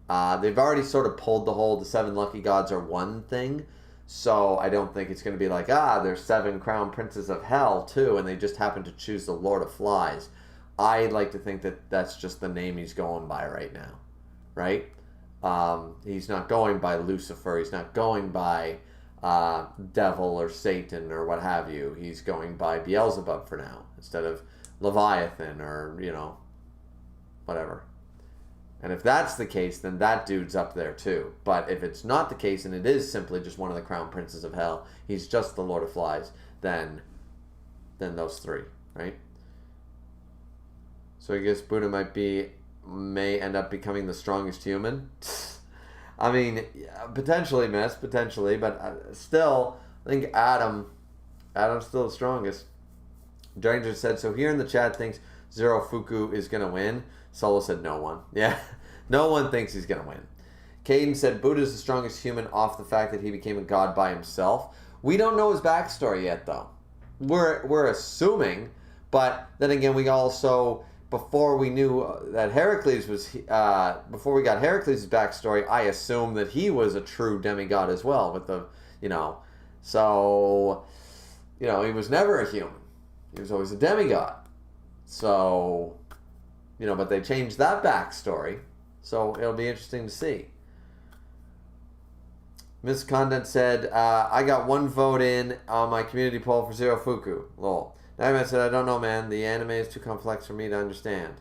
they've already sort of pulled the whole, the 7 lucky gods are one thing. So I don't think it's going to be like, there's 7 crown princes of hell too, and they just happen to choose the Lord of Flies. I'd like to think that that's just the name he's going by right now, right? He's not going by Lucifer. He's not going by devil or Satan or what have you. He's going by Beelzebub for now, instead of Leviathan or, whatever. And if that's the case, then that dude's up there too. But if it's not the case and it is simply just one of the crown princes of hell, he's just the Lord of Flies, then those three, right? So I guess Buddha may end up becoming the strongest human. I mean, potentially, but still, I think Adam's still the strongest. Dranger said, so here in the chat thinks Zerofuku is going to win. Solo said no one. Yeah, no one thinks he's going to win. Caden said Buddha's the strongest human off the fact that he became a god by himself. We don't know his backstory yet, though. We're assuming, but then again, we also, before we knew that Heracles was, before we got Heracles' backstory, I assumed that he was a true demigod as well with the, so, he was never a human. He was always a demigod. So, but they changed that backstory. So it'll be interesting to see. Ms. Condent said, I got one vote in on my community poll for Zerofuku. Lol. Nightman said, I don't know, man. The anime is too complex for me to understand.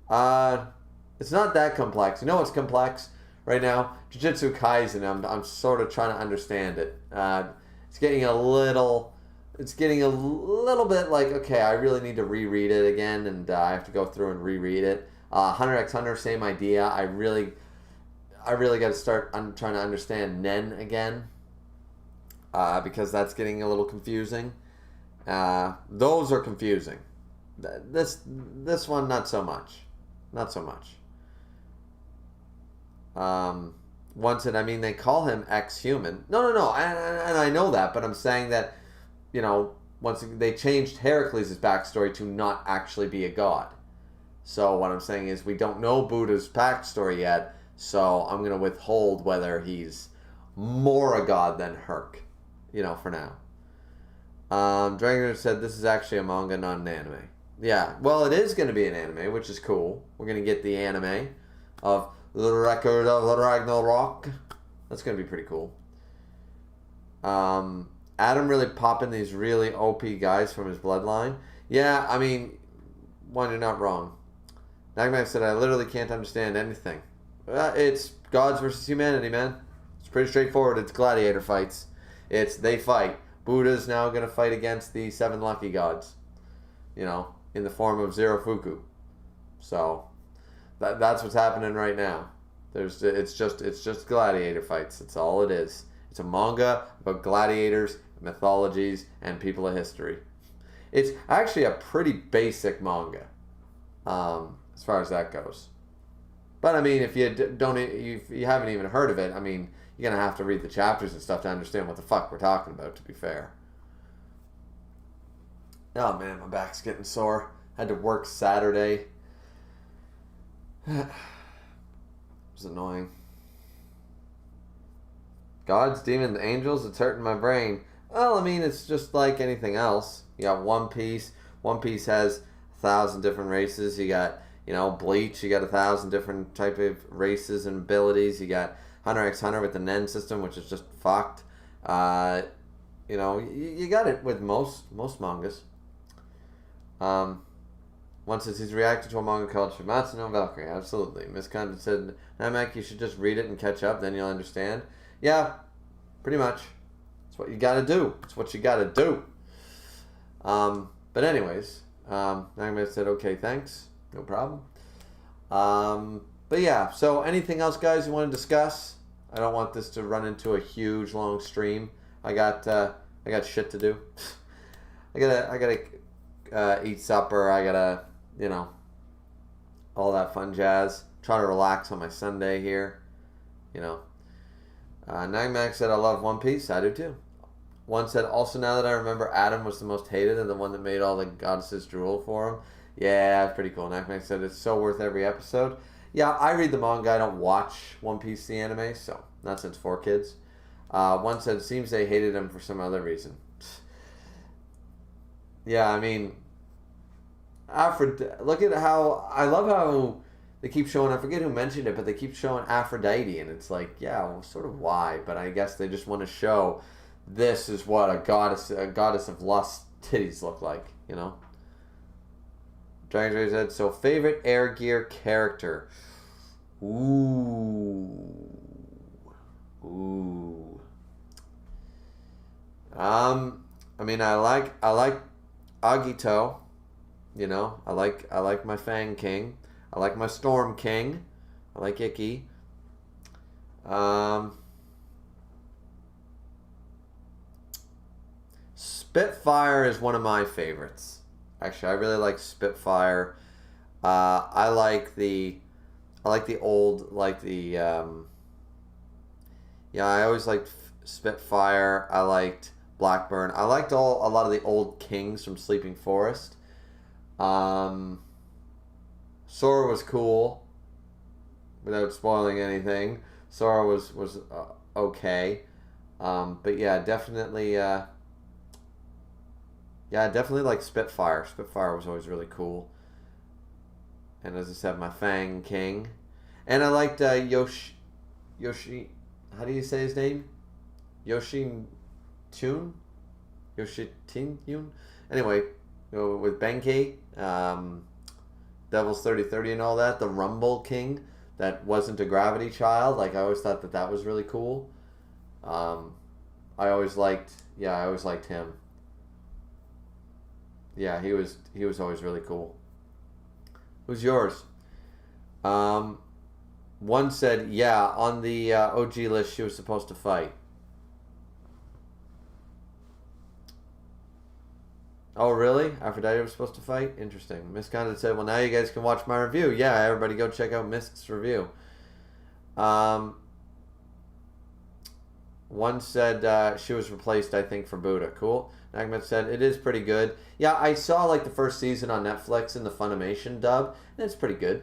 It's not that complex. You know what's complex right now? Jujutsu Kaisen. I'm sort of trying to understand it. It's getting a little bit like, okay, I really need to reread it again, and I have to go through and reread it. Hunter x Hunter, same idea. I really got to start trying to understand Nen again, because that's getting a little confusing. Those are confusing. This one, not so much. Once it, I mean, they call him ex-human. No, and I know that, but I'm saying that, once they changed Heracles' backstory to not actually be a god. So what I'm saying is we don't know Buddha's backstory yet, so I'm going to withhold whether he's more a god than Herc, for now. Dranger said this is actually a manga, not an anime. Yeah, well, it is going to be an anime, which is cool. We're going to get the anime of The Record of Ragnarok. That's going to be pretty cool. Adam really popping these really OP guys from his bloodline. Yeah, I mean, one, you're not wrong. Nagman said, I literally can't understand anything. It's gods versus humanity, man. It's pretty straightforward. It's gladiator fights. They fight. Buddha's now going to fight against the 7 lucky gods, in the form of Zerofuku. So that's what's happening right now. It's just gladiator fights. That's all it is. It's a manga about gladiators, mythologies, and people of history. It's actually a pretty basic manga, as far as that goes. But I mean, if you haven't even heard of it, I mean, you're gonna have to read the chapters and stuff to understand what the fuck we're talking about. To be fair. Oh man, my back's getting sore. Had to work Saturday. It was annoying. Gods, demons, angels, it's hurting my brain. Well, I mean, it's just like anything else. You got One Piece. One Piece has 1,000 different races. You got, Bleach. You got 1,000 different type of races and abilities. You got Hunter x Hunter with the Nen system, which is just fucked. You got it with most mangas. Once he's reacted to a manga called Shuumatsu no Valkyrie. Absolutely. Miss Condon said, Namek, you should just read it and catch up, then you'll understand. Yeah, pretty much. It's what you gotta do. But anyways, Namek said, okay, thanks. No problem. But yeah, so anything else, guys, you want to discuss? I don't want this to run into a huge, long stream. I got shit to do. I gotta eat supper. I gotta, all that fun jazz. Try to relax on my Sunday here. Nagmax said, I love One Piece. I do too. One said, also now that I remember, Adam was the most hated and the one that made all the goddesses drool for him. Yeah, that's pretty cool. Nagmax said, it's so worth every episode. Yeah, I read the manga. I don't watch One Piece, the anime, so not since 4Kids. One said, seems they hated him for some other reason. Yeah, I mean, look at how, I love how they keep showing, I forget who mentioned it, but they keep showing Aphrodite, and it's like, yeah, well, sort of why, but I guess they just want to show this is what a goddess of lust titties look like, Dragon Trader said, so favorite Air Gear character. Ooh. I mean, I like Agito. You know, I like my Fang King. I like my Storm King. I like Icky. Spitfire is one of my favorites. Actually, I really like Spitfire. I like the old, yeah, I always liked Spitfire. I liked Blackburn. I liked a lot of the old kings from Sleeping Forest. Sora was cool, without spoiling anything. Sora was okay. But yeah, definitely like Spitfire. Spitfire was always really cool. And as I said, my Fang King. And I liked Yoshi. How do you say his name? Yoshi Yun? Anyway, with Benkei, Devil's 3030 and all that, the Rumble King that wasn't a gravity child. Like, I always thought that was really cool. I always liked him. Yeah, he was always really cool. Who's yours? One said, yeah, on the OG list she was supposed to fight. Oh, really? Aphrodite was supposed to fight? Interesting. Miss Condon said, well, now you guys can watch my review. Yeah, everybody go check out Mist's review. One said she was replaced, I think, for Buddha. Cool. Nagmet said, it is pretty good. Yeah, I saw like the first season on Netflix in the Funimation dub, and it's pretty good.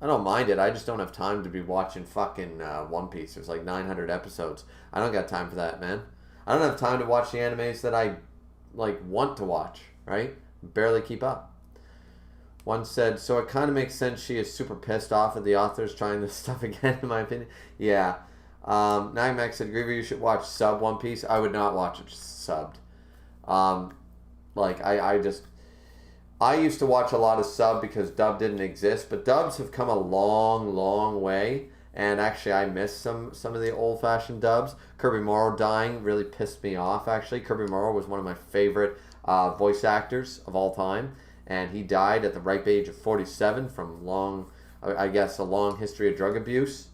I don't mind it. I just don't have time to be watching fucking One Piece. There's like 900 episodes. I don't got time for that, man. I don't have time to watch the animes that I like want to watch, right? Barely keep up. One said, so it kind of makes sense she is super pissed off at the authors trying this stuff again, in my opinion. Yeah. Nagmax said, Griever, you should watch sub One Piece. I would not watch it subbed. I used to watch a lot of sub because dub didn't exist, but dubs have come a long, long way. And actually, I miss some of the old-fashioned dubs. Kirby Morrow dying really pissed me off, actually. Kirby Morrow was one of my favorite voice actors of all time. And he died at the ripe age of 47 from a long history of drug abuse.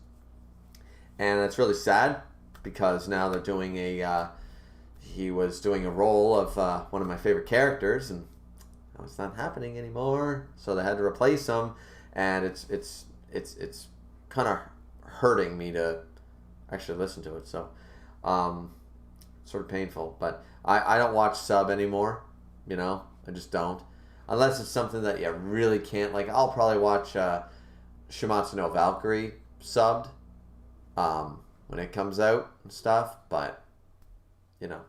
And that's really sad because now they're doing he was doing a role of one of my favorite characters, and it's not happening anymore. So they had to replace him, and it's kind of hurting me to actually listen to it. So, sort of painful. But I don't watch sub anymore. You know, I just don't, unless it's something that you really can't. Like, I'll probably watch Shuumatsu no Valkyrie subbed when it comes out and stuff. But you know.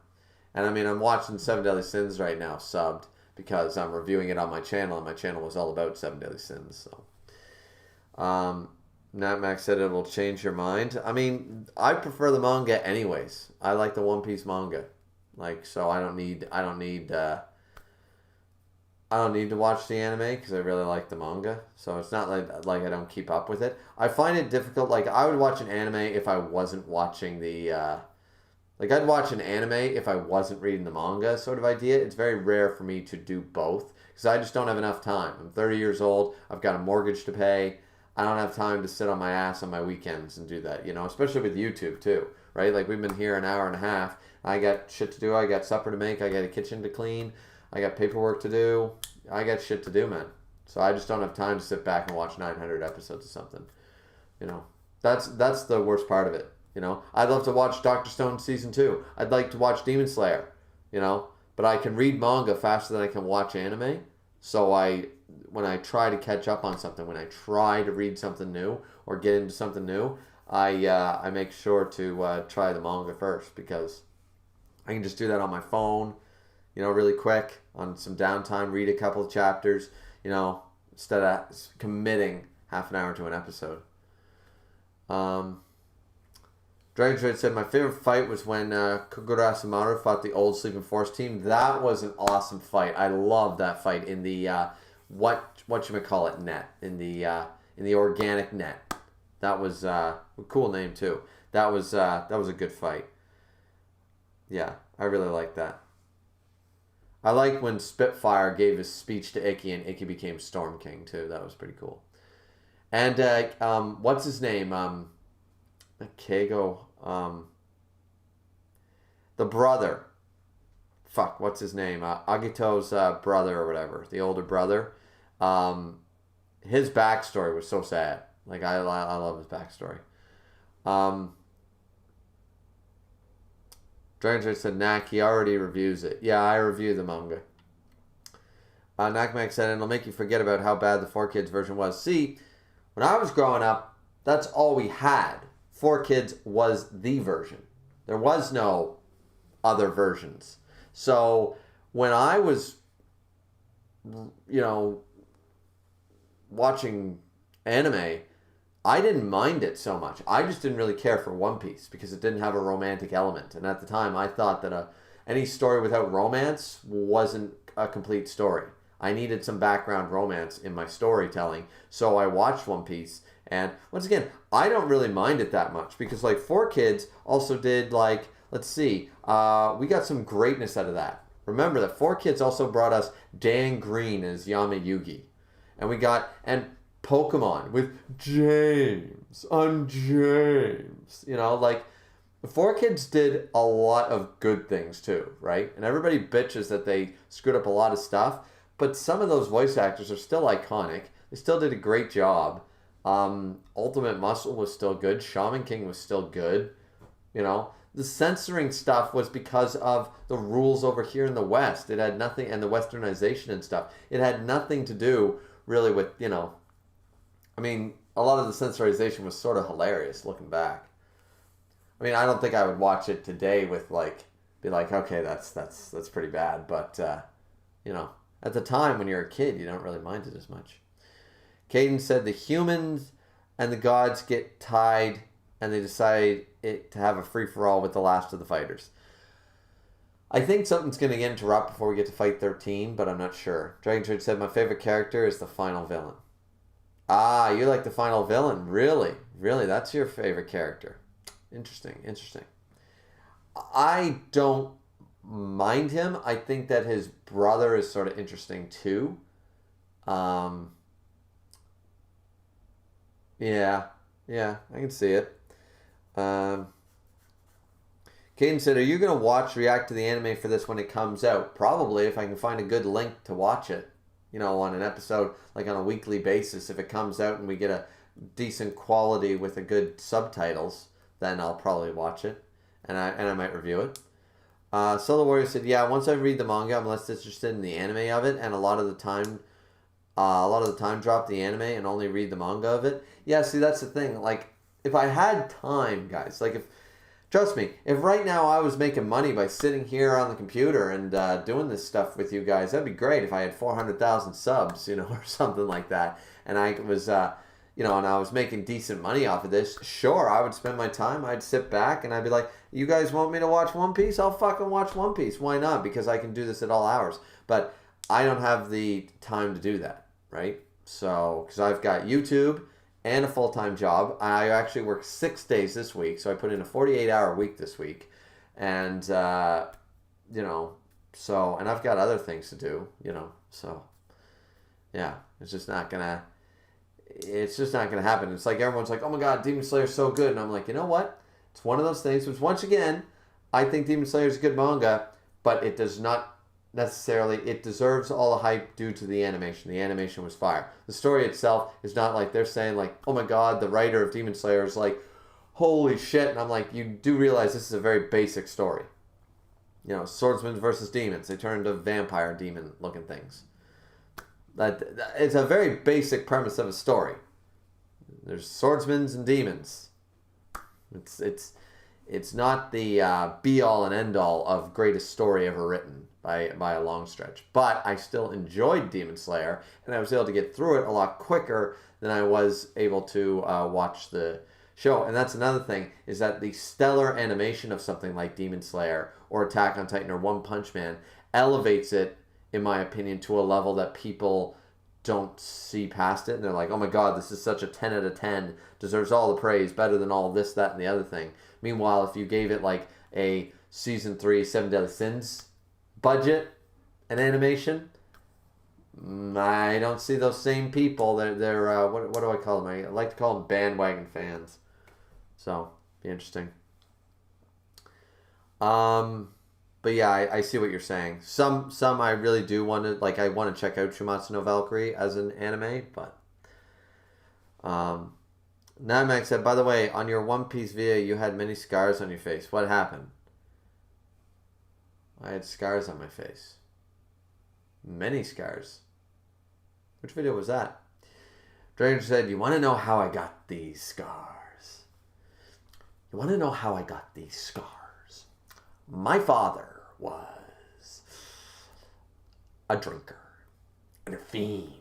And I mean, I'm watching Seven Deadly Sins right now, subbed, because I'm reviewing it on my channel, and my channel was all about Seven Deadly Sins. So, Natmax said it will change your mind. I mean, I prefer the manga anyways. I like the One Piece manga, like, so I don't need to watch the anime because I really like the manga. So it's not like I don't keep up with it. I find it difficult. Like, I would watch an anime if I wasn't watching the. Like, I'd watch an anime if I wasn't reading the manga sort of idea. It's very rare for me to do both because I just don't have enough time. I'm 30 years old. I've got a mortgage to pay. I don't have time to sit on my ass on my weekends and do that, you know, especially with YouTube too, right? Like, we've been here an hour and a half. I got shit to do. I got supper to make. I got a kitchen to clean. I got paperwork to do. I got shit to do, man. So I just don't have time to sit back and watch 900 episodes of something, you know. That's the worst part of it. You know, I'd love to watch Dr. Stone Season 2. I'd like to watch Demon Slayer, you know, but I can read manga faster than I can watch anime. So when I try to catch up on something, when I try to read something new or get into something new, I make sure to try the manga first because I can just do that on my phone, you know, really quick on some downtime, read a couple of chapters, you know, instead of committing half an hour to an episode. Dragon Trade said, my favorite fight was when Kogoro Asamaru fought the old Sleeping Force team. That was an awesome fight. I loved that fight in the whatchamacallit net in the organic net. That was a cool name too. That was a good fight. Yeah, I really like that. I like when Spitfire gave his speech to Ikki and Ikki became Storm King too. That was pretty cool. And what's his name? Kago. The brother. Fuck, what's his name? Agito's brother or whatever, the older brother. His backstory was so sad. Like I love his backstory. Dranger said, Nak, he already reviews it. Yeah, I review the manga. Nakmak said, and it'll make you forget about how bad the 4Kids version was. See, when I was growing up, that's all we had. 4Kids was the version. There was no other versions. So when I was, watching anime, I didn't mind it so much. I just didn't really care for One Piece because it didn't have a romantic element. And at the time, I thought that any story without romance wasn't a complete story. I needed some background romance in my storytelling. So I watched One Piece. And once again, I don't really mind it that much because 4Kids also did let's see, we got some greatness out of that. Remember that 4Kids also brought us Dan Green as Yama Yugi. And Pokemon with James on James. The 4Kids did a lot of good things too, right? And everybody bitches that they screwed up a lot of stuff, but some of those voice actors are still iconic. They still did a great job. Ultimate Muscle was still good. Shaman King was still good. The censoring stuff was because of the rules over here in the West. It had nothing, and the westernization and stuff. It had nothing to do really with, a lot of the censorization was sort of hilarious looking back. I don't think I would watch it today with be like, okay, that's pretty bad. But, at the time when you're a kid, you don't really mind it as much. Caden said the humans and the gods get tied and they decide to have a free-for-all with the last of the fighters. I think something's going to get interrupted before we get to fight 13, but I'm not sure. Dragon Trade said, my favorite character is the final villain. Ah, you like the final villain. Really? Really? That's your favorite character. Interesting. I don't mind him. I think that his brother is sort of interesting too. Yeah, I can see it. Caden said, are you going to react to the anime for this when it comes out? Probably, if I can find a good link to watch it. On an episode, on a weekly basis. If it comes out and we get a decent quality with a good subtitles, then I'll probably watch it. And I might review it. Solo Warrior said, yeah, once I read the manga, I'm less interested in the anime of it. And a lot of the time drop the anime and only read the manga of it. Yeah, see, that's the thing. If I had time, guys, trust me, if right now I was making money by sitting here on the computer and doing this stuff with you guys, that'd be great if I had 400,000 subs, or something like that. And I was, and I was making decent money off of this. Sure, I would spend my time. I'd sit back and I'd be like, you guys want me to watch One Piece? I'll fucking watch One Piece. Why not? Because I can do this at all hours. But I don't have the time to do that, right? So, because I've got YouTube and a full-time job. I actually work 6 days this week, so I put in a 48-hour week this week. And, and I've got other things to do, so, yeah, it's just not gonna happen. It's like everyone's like, oh my god, Demon Slayer's so good. And I'm like, you know what? It's one of those things, which once again, I think Demon Slayer's a good manga, but it does not necessarily, it deserves all the hype due to the animation. The animation was fire. The story itself is not like they're saying oh my god, the writer of Demon Slayer is holy shit. And I'm like, you do realize this is a very basic story. Swordsmen versus demons. They turn into vampire demon looking things. It's a very basic premise of a story. There's swordsmen and demons. It's not the be all and end all of greatest story ever written by a long stretch. But I still enjoyed Demon Slayer, and I was able to get through it a lot quicker than I was able to watch the show. And that's another thing, is that the stellar animation of something like Demon Slayer or Attack on Titan or One Punch Man elevates it, in my opinion, to a level that people don't see past it, and they're like, oh my god, this is such a 10 out of 10, deserves all the praise, better than all this, that, and the other thing. Meanwhile, if you gave it like a season 3 Seven Deadly Sins budget and animation, I don't see those same people. They're what do I call them? I like to call them bandwagon fans. So, be interesting. But yeah, I see what you're saying. Some I really do want to, like, I want to check out Shuumatsu no Valkyrie as an anime, but Namax said, by the way, on your One Piece video, you had many scars on your face. What happened? I had scars on my face. Many scars. Which video was that? Dragon said, you want to know how I got these scars? You want to know how I got these scars? My father was a drinker and a fiend.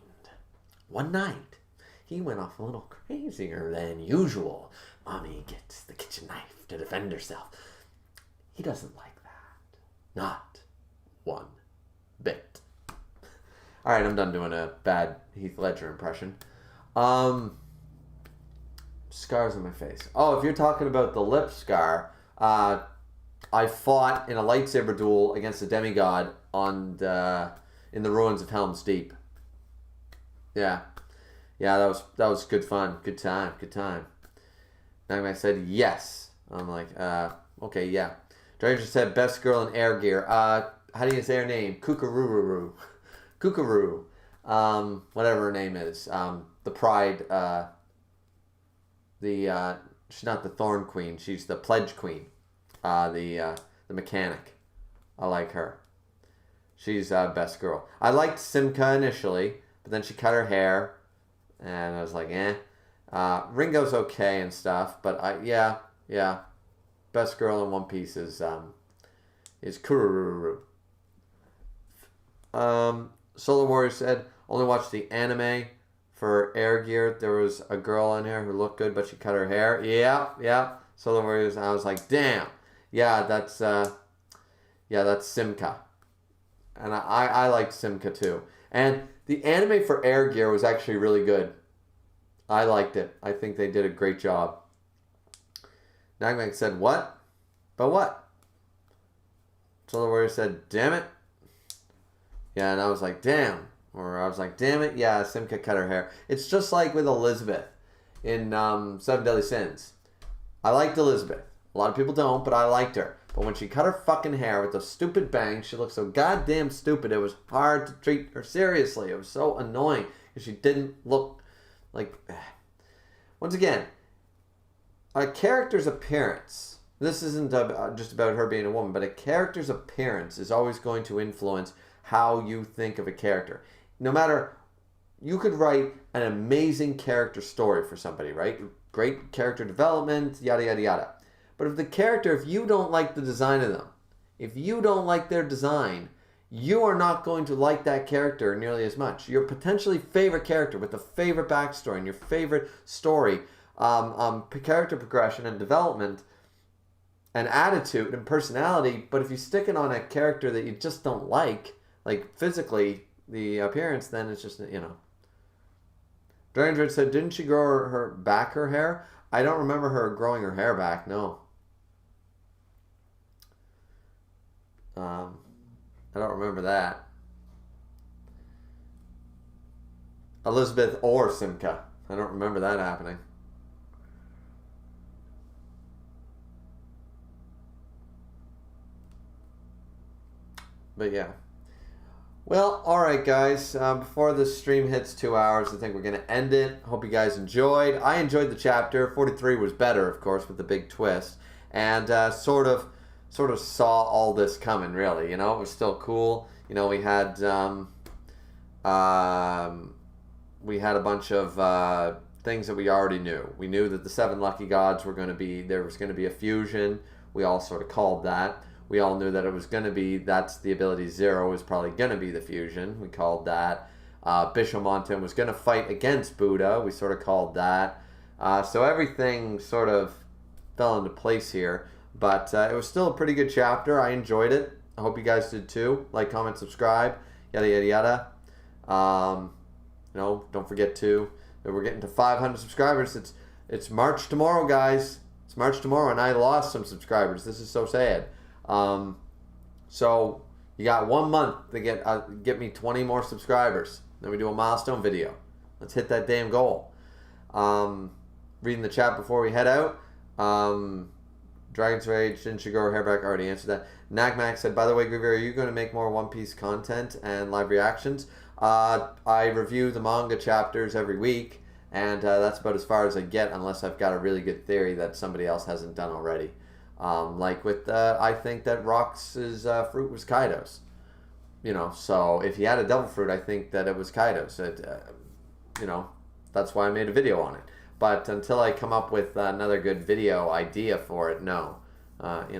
One night, he went off a little crazier than usual. Mommy gets the kitchen knife to defend herself. He doesn't like that. Not one bit. Alright, I'm done doing a bad Heath Ledger impression. Scars on my face. Oh, if you're talking about the lip scar, I fought in a lightsaber duel against a demigod in the ruins of Helm's Deep. Yeah, that was good fun, good time. Nightmare said yes. I'm like, okay, yeah. Dranger said best girl in air gear. How do you say her name? Kukururu, whatever her name is. The Pride. She's not the Thorn Queen. She's the Pledge Queen. The mechanic. I like her. She's best girl. I liked Simka initially, but then she cut her hair, and I was like, eh. Ringo's okay and stuff, but yeah. Best girl in One Piece is Kururu. Solar Warrior said, only watched the anime for Air Gear. There was a girl in here who looked good, but she cut her hair. Yeah. Solar Warriors. I was like, damn. Yeah, that's Simka. And I liked Simka too. And the anime for Air Gear was actually really good. I liked it. I think they did a great job. Nagmak said, what? But what? Solar Warrior said, damn it. Yeah, and I was like, damn. Or I was like, damn it. Yeah, Simka cut her hair. It's just like with Elizabeth in Seven Deadly Sins. I liked Elizabeth. A lot of people don't, but I liked her. But when she cut her fucking hair with those stupid bangs, she looked so goddamn stupid. It was hard to treat her seriously. It was so annoying because she didn't look like... Once again, a character's appearance... This isn't just about her being a woman, but a character's appearance is always going to influence how you think of a character. No matter... You could write an amazing character story for somebody, right? Great character development, yada, yada, yada. But if you don't like the design of them, if you don't like their design, you are not going to like that character nearly as much. Your potentially favorite character with a favorite backstory and your favorite story, character progression and development and attitude and personality, but if you stick it on a character that you just don't like physically, the appearance, then it's just, Dranger said, didn't she grow her hair? I don't remember her growing her hair back, no. I don't remember that. Elizabeth or Simka. I don't remember that happening. But yeah. Well, alright guys, before this stream hits 2 hours, I think we're going to end it. Hope you guys enjoyed. I enjoyed the chapter. 43 was better, of course, with the big twist. And sort of saw all this coming, really. It was still cool. We had a bunch of things that we already knew. We knew that the 7 lucky gods were going to be, there was going to be a fusion. We all sort of called that. We all knew that it was going to be, that's the ability Zero was probably going to be the fusion. We called that. Bishomonten was going to fight against Buddha. We sort of called that. So everything sort of fell into place here. But it was still a pretty good chapter. I enjoyed it. I hope you guys did too. Like, comment, subscribe, yada, yada, yada. don't forget to. We're getting to 500 subscribers. It's March tomorrow, guys. It's March tomorrow, and I lost some subscribers. This is so sad. So you got 1 month to get me 20 more subscribers. Then we do a milestone video. Let's hit that damn goal. Reading the chat before we head out. Dragon's Rage, didn't you grow hairback? Already answered that. Nagmac said, by the way, Griever, are you going to make more One Piece content and live reactions? I review the manga chapters every week, and that's about as far as I get unless I've got a really good theory that somebody else hasn't done already. Like with, I think that Rock's fruit was Kaido's. So if he had a devil fruit, I think that it was Kaido's. That's why I made a video on it. But until I come up with another good video idea for it, no. But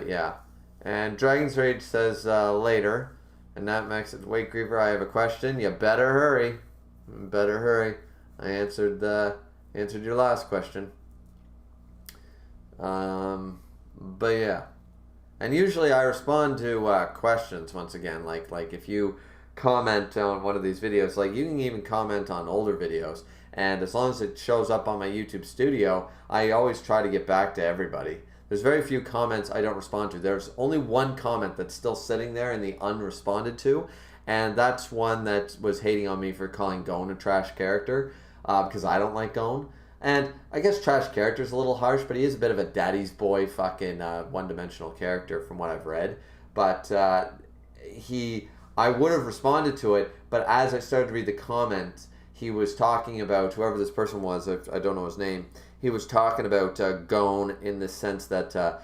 yeah. And Dragon's Rage says later. And that Max says, wait, Griever, I have a question. You better hurry. Better hurry. I answered your last question. But yeah. And usually I respond to questions once again. Like if you comment on one of these videos, like you can even comment on older videos. And as long as it shows up on my YouTube studio, I always try to get back to everybody. There's very few comments I don't respond to. There's only one comment that's still sitting there in the unresponded to, and that's one that was hating on me for calling Gon a trash character, because I don't like Gon. And I guess trash character is a little harsh, but he is a bit of a daddy's boy fucking one-dimensional character from what I've read. But I would have responded to it, but as I started to read the comments, he was talking about, whoever this person was, I don't know his name, he was talking about Gon in the sense that,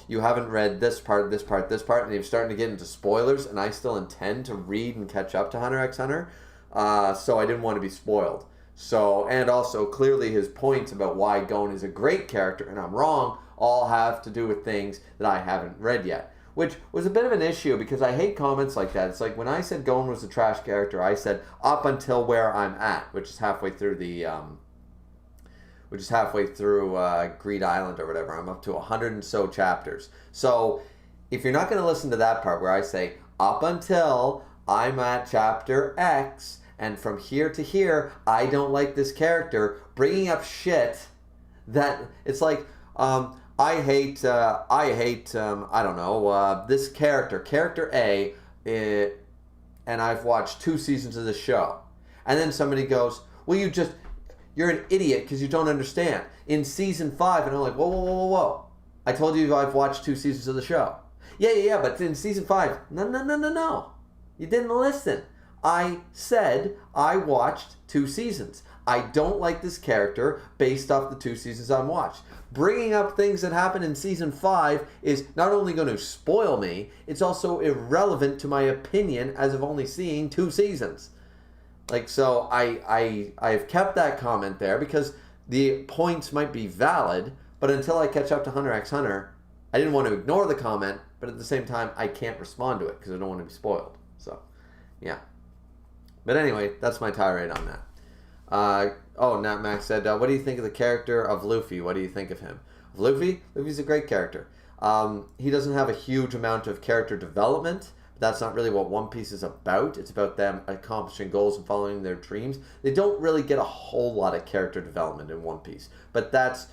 you haven't read this part, and he was starting to get into spoilers, and I still intend to read and catch up to Hunter x Hunter, so I didn't want to be spoiled. So, and also, clearly his points about why Gon is a great character, and I'm wrong, all have to do with things that I haven't read yet. Which was a bit of an issue because I hate comments like that. It's like when I said Gon was a trash character, I said up until where I'm at, which is halfway through Greed Island or whatever. I'm up to 100 and so chapters. So if you're not going to listen to that part where I say up until I'm at chapter X and from here to here, I don't like this character, bringing up shit that it's like, I hate, this character A, and I've watched 2 seasons of the show. And then somebody goes, well, you're an idiot because you don't understand. In season 5, and I'm like, whoa. I told you I've watched 2 seasons of the show. Yeah, but in season 5, no. You didn't listen. I said I watched 2 seasons. I don't like this character based off the 2 seasons I've watched. Bringing up things that happened in season 5 is not only going to spoil me, it's also irrelevant to my opinion as of only seeing 2 seasons. So I've kept that comment there because the points might be valid, but until I catch up to Hunter x Hunter, I didn't want to ignore the comment, but at the same time, I can't respond to it because I don't want to be spoiled. So, yeah. But anyway, that's my tirade on that. Nat Max said, what do you think of the character of Luffy? What do you think of him? Luffy's a great character. He doesn't have a huge amount of character development. But that's not really what One Piece is about. It's about them accomplishing goals and following their dreams. They don't really get a whole lot of character development in One Piece. But that's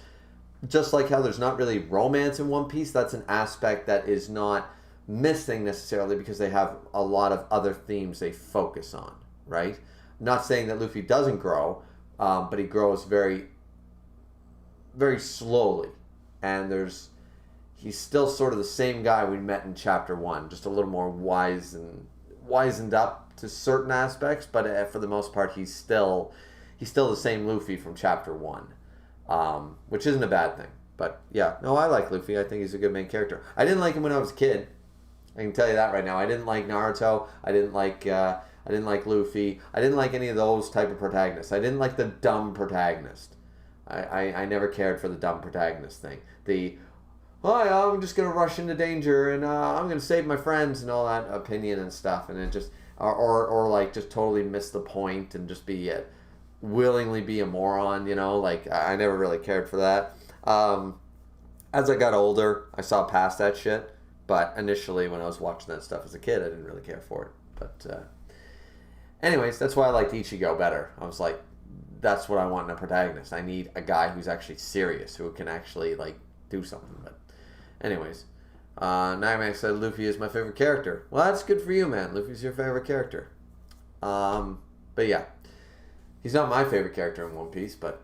just like how there's not really romance in One Piece. That's an aspect that is not missing necessarily because they have a lot of other themes they focus on, right? I'm not saying that Luffy doesn't grow, but he grows very, very slowly. And he's still sort of the same guy we met in chapter 1, just a little more wizened up to certain aspects, but for the most part, he's still the same Luffy from chapter 1, which isn't a bad thing. But yeah, no, I like Luffy. I think he's a good main character. I didn't like him when I was a kid. I can tell you that right now. I didn't like Naruto. I didn't like Luffy. I didn't like any of those type of protagonists. I didn't like the dumb protagonist. I never cared for the dumb protagonist thing. I'm just going to rush into danger and I'm going to save my friends and all that opinion and stuff. And it just, or like just totally miss the point and just willingly be a moron, I never really cared for that. As I got older, I saw past that shit. But initially when I was watching that stuff as a kid, I didn't really care for it. But Anyways, that's why I liked Ichigo better. I was like, that's what I want in a protagonist. I need a guy who's actually serious, who can actually, like, do something. But anyways, Nightmare said Luffy is my favorite character. Well, that's good for you, man. Luffy's your favorite character. But yeah, he's not my favorite character in One Piece, but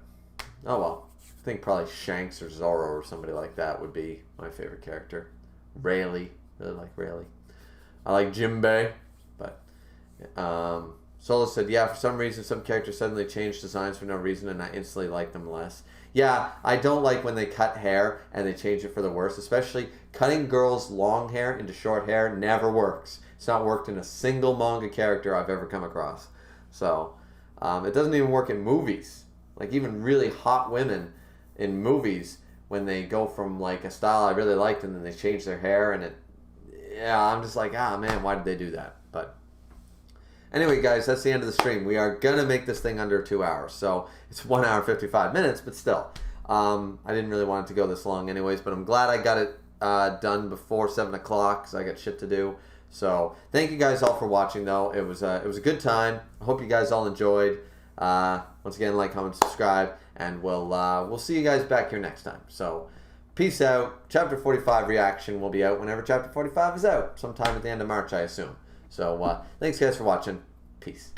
oh well. I think probably Shanks or Zoro or somebody like that would be my favorite character. Rayleigh. Really like Rayleigh. I like Jinbei, but Solo said, yeah, for some reason some characters suddenly change designs for no reason and I instantly like them less. Yeah, I don't like when they cut hair and they change it for the worse, especially cutting girls' long hair into short hair never works. It's not worked in a single manga character I've ever come across. So, it doesn't even work in movies. Like, even really hot women in movies, when they go from, like, a style I really liked and then they change their hair and I'm just like, man, why did they do that? But anyway, guys, that's the end of the stream. We are going to make this thing under 2 hours. So it's 1 hour 55 minutes, but still. I didn't really want it to go this long anyways, but I'm glad I got it done before 7 o'clock because I got shit to do. So thank you guys all for watching, though. It was a good time. I hope you guys all enjoyed. Once again, like, comment, subscribe, and we'll see you guys back here next time. So peace out. Chapter 45 reaction will be out whenever Chapter 45 is out. Sometime at the end of March, I assume. So, thanks guys for watching. Peace.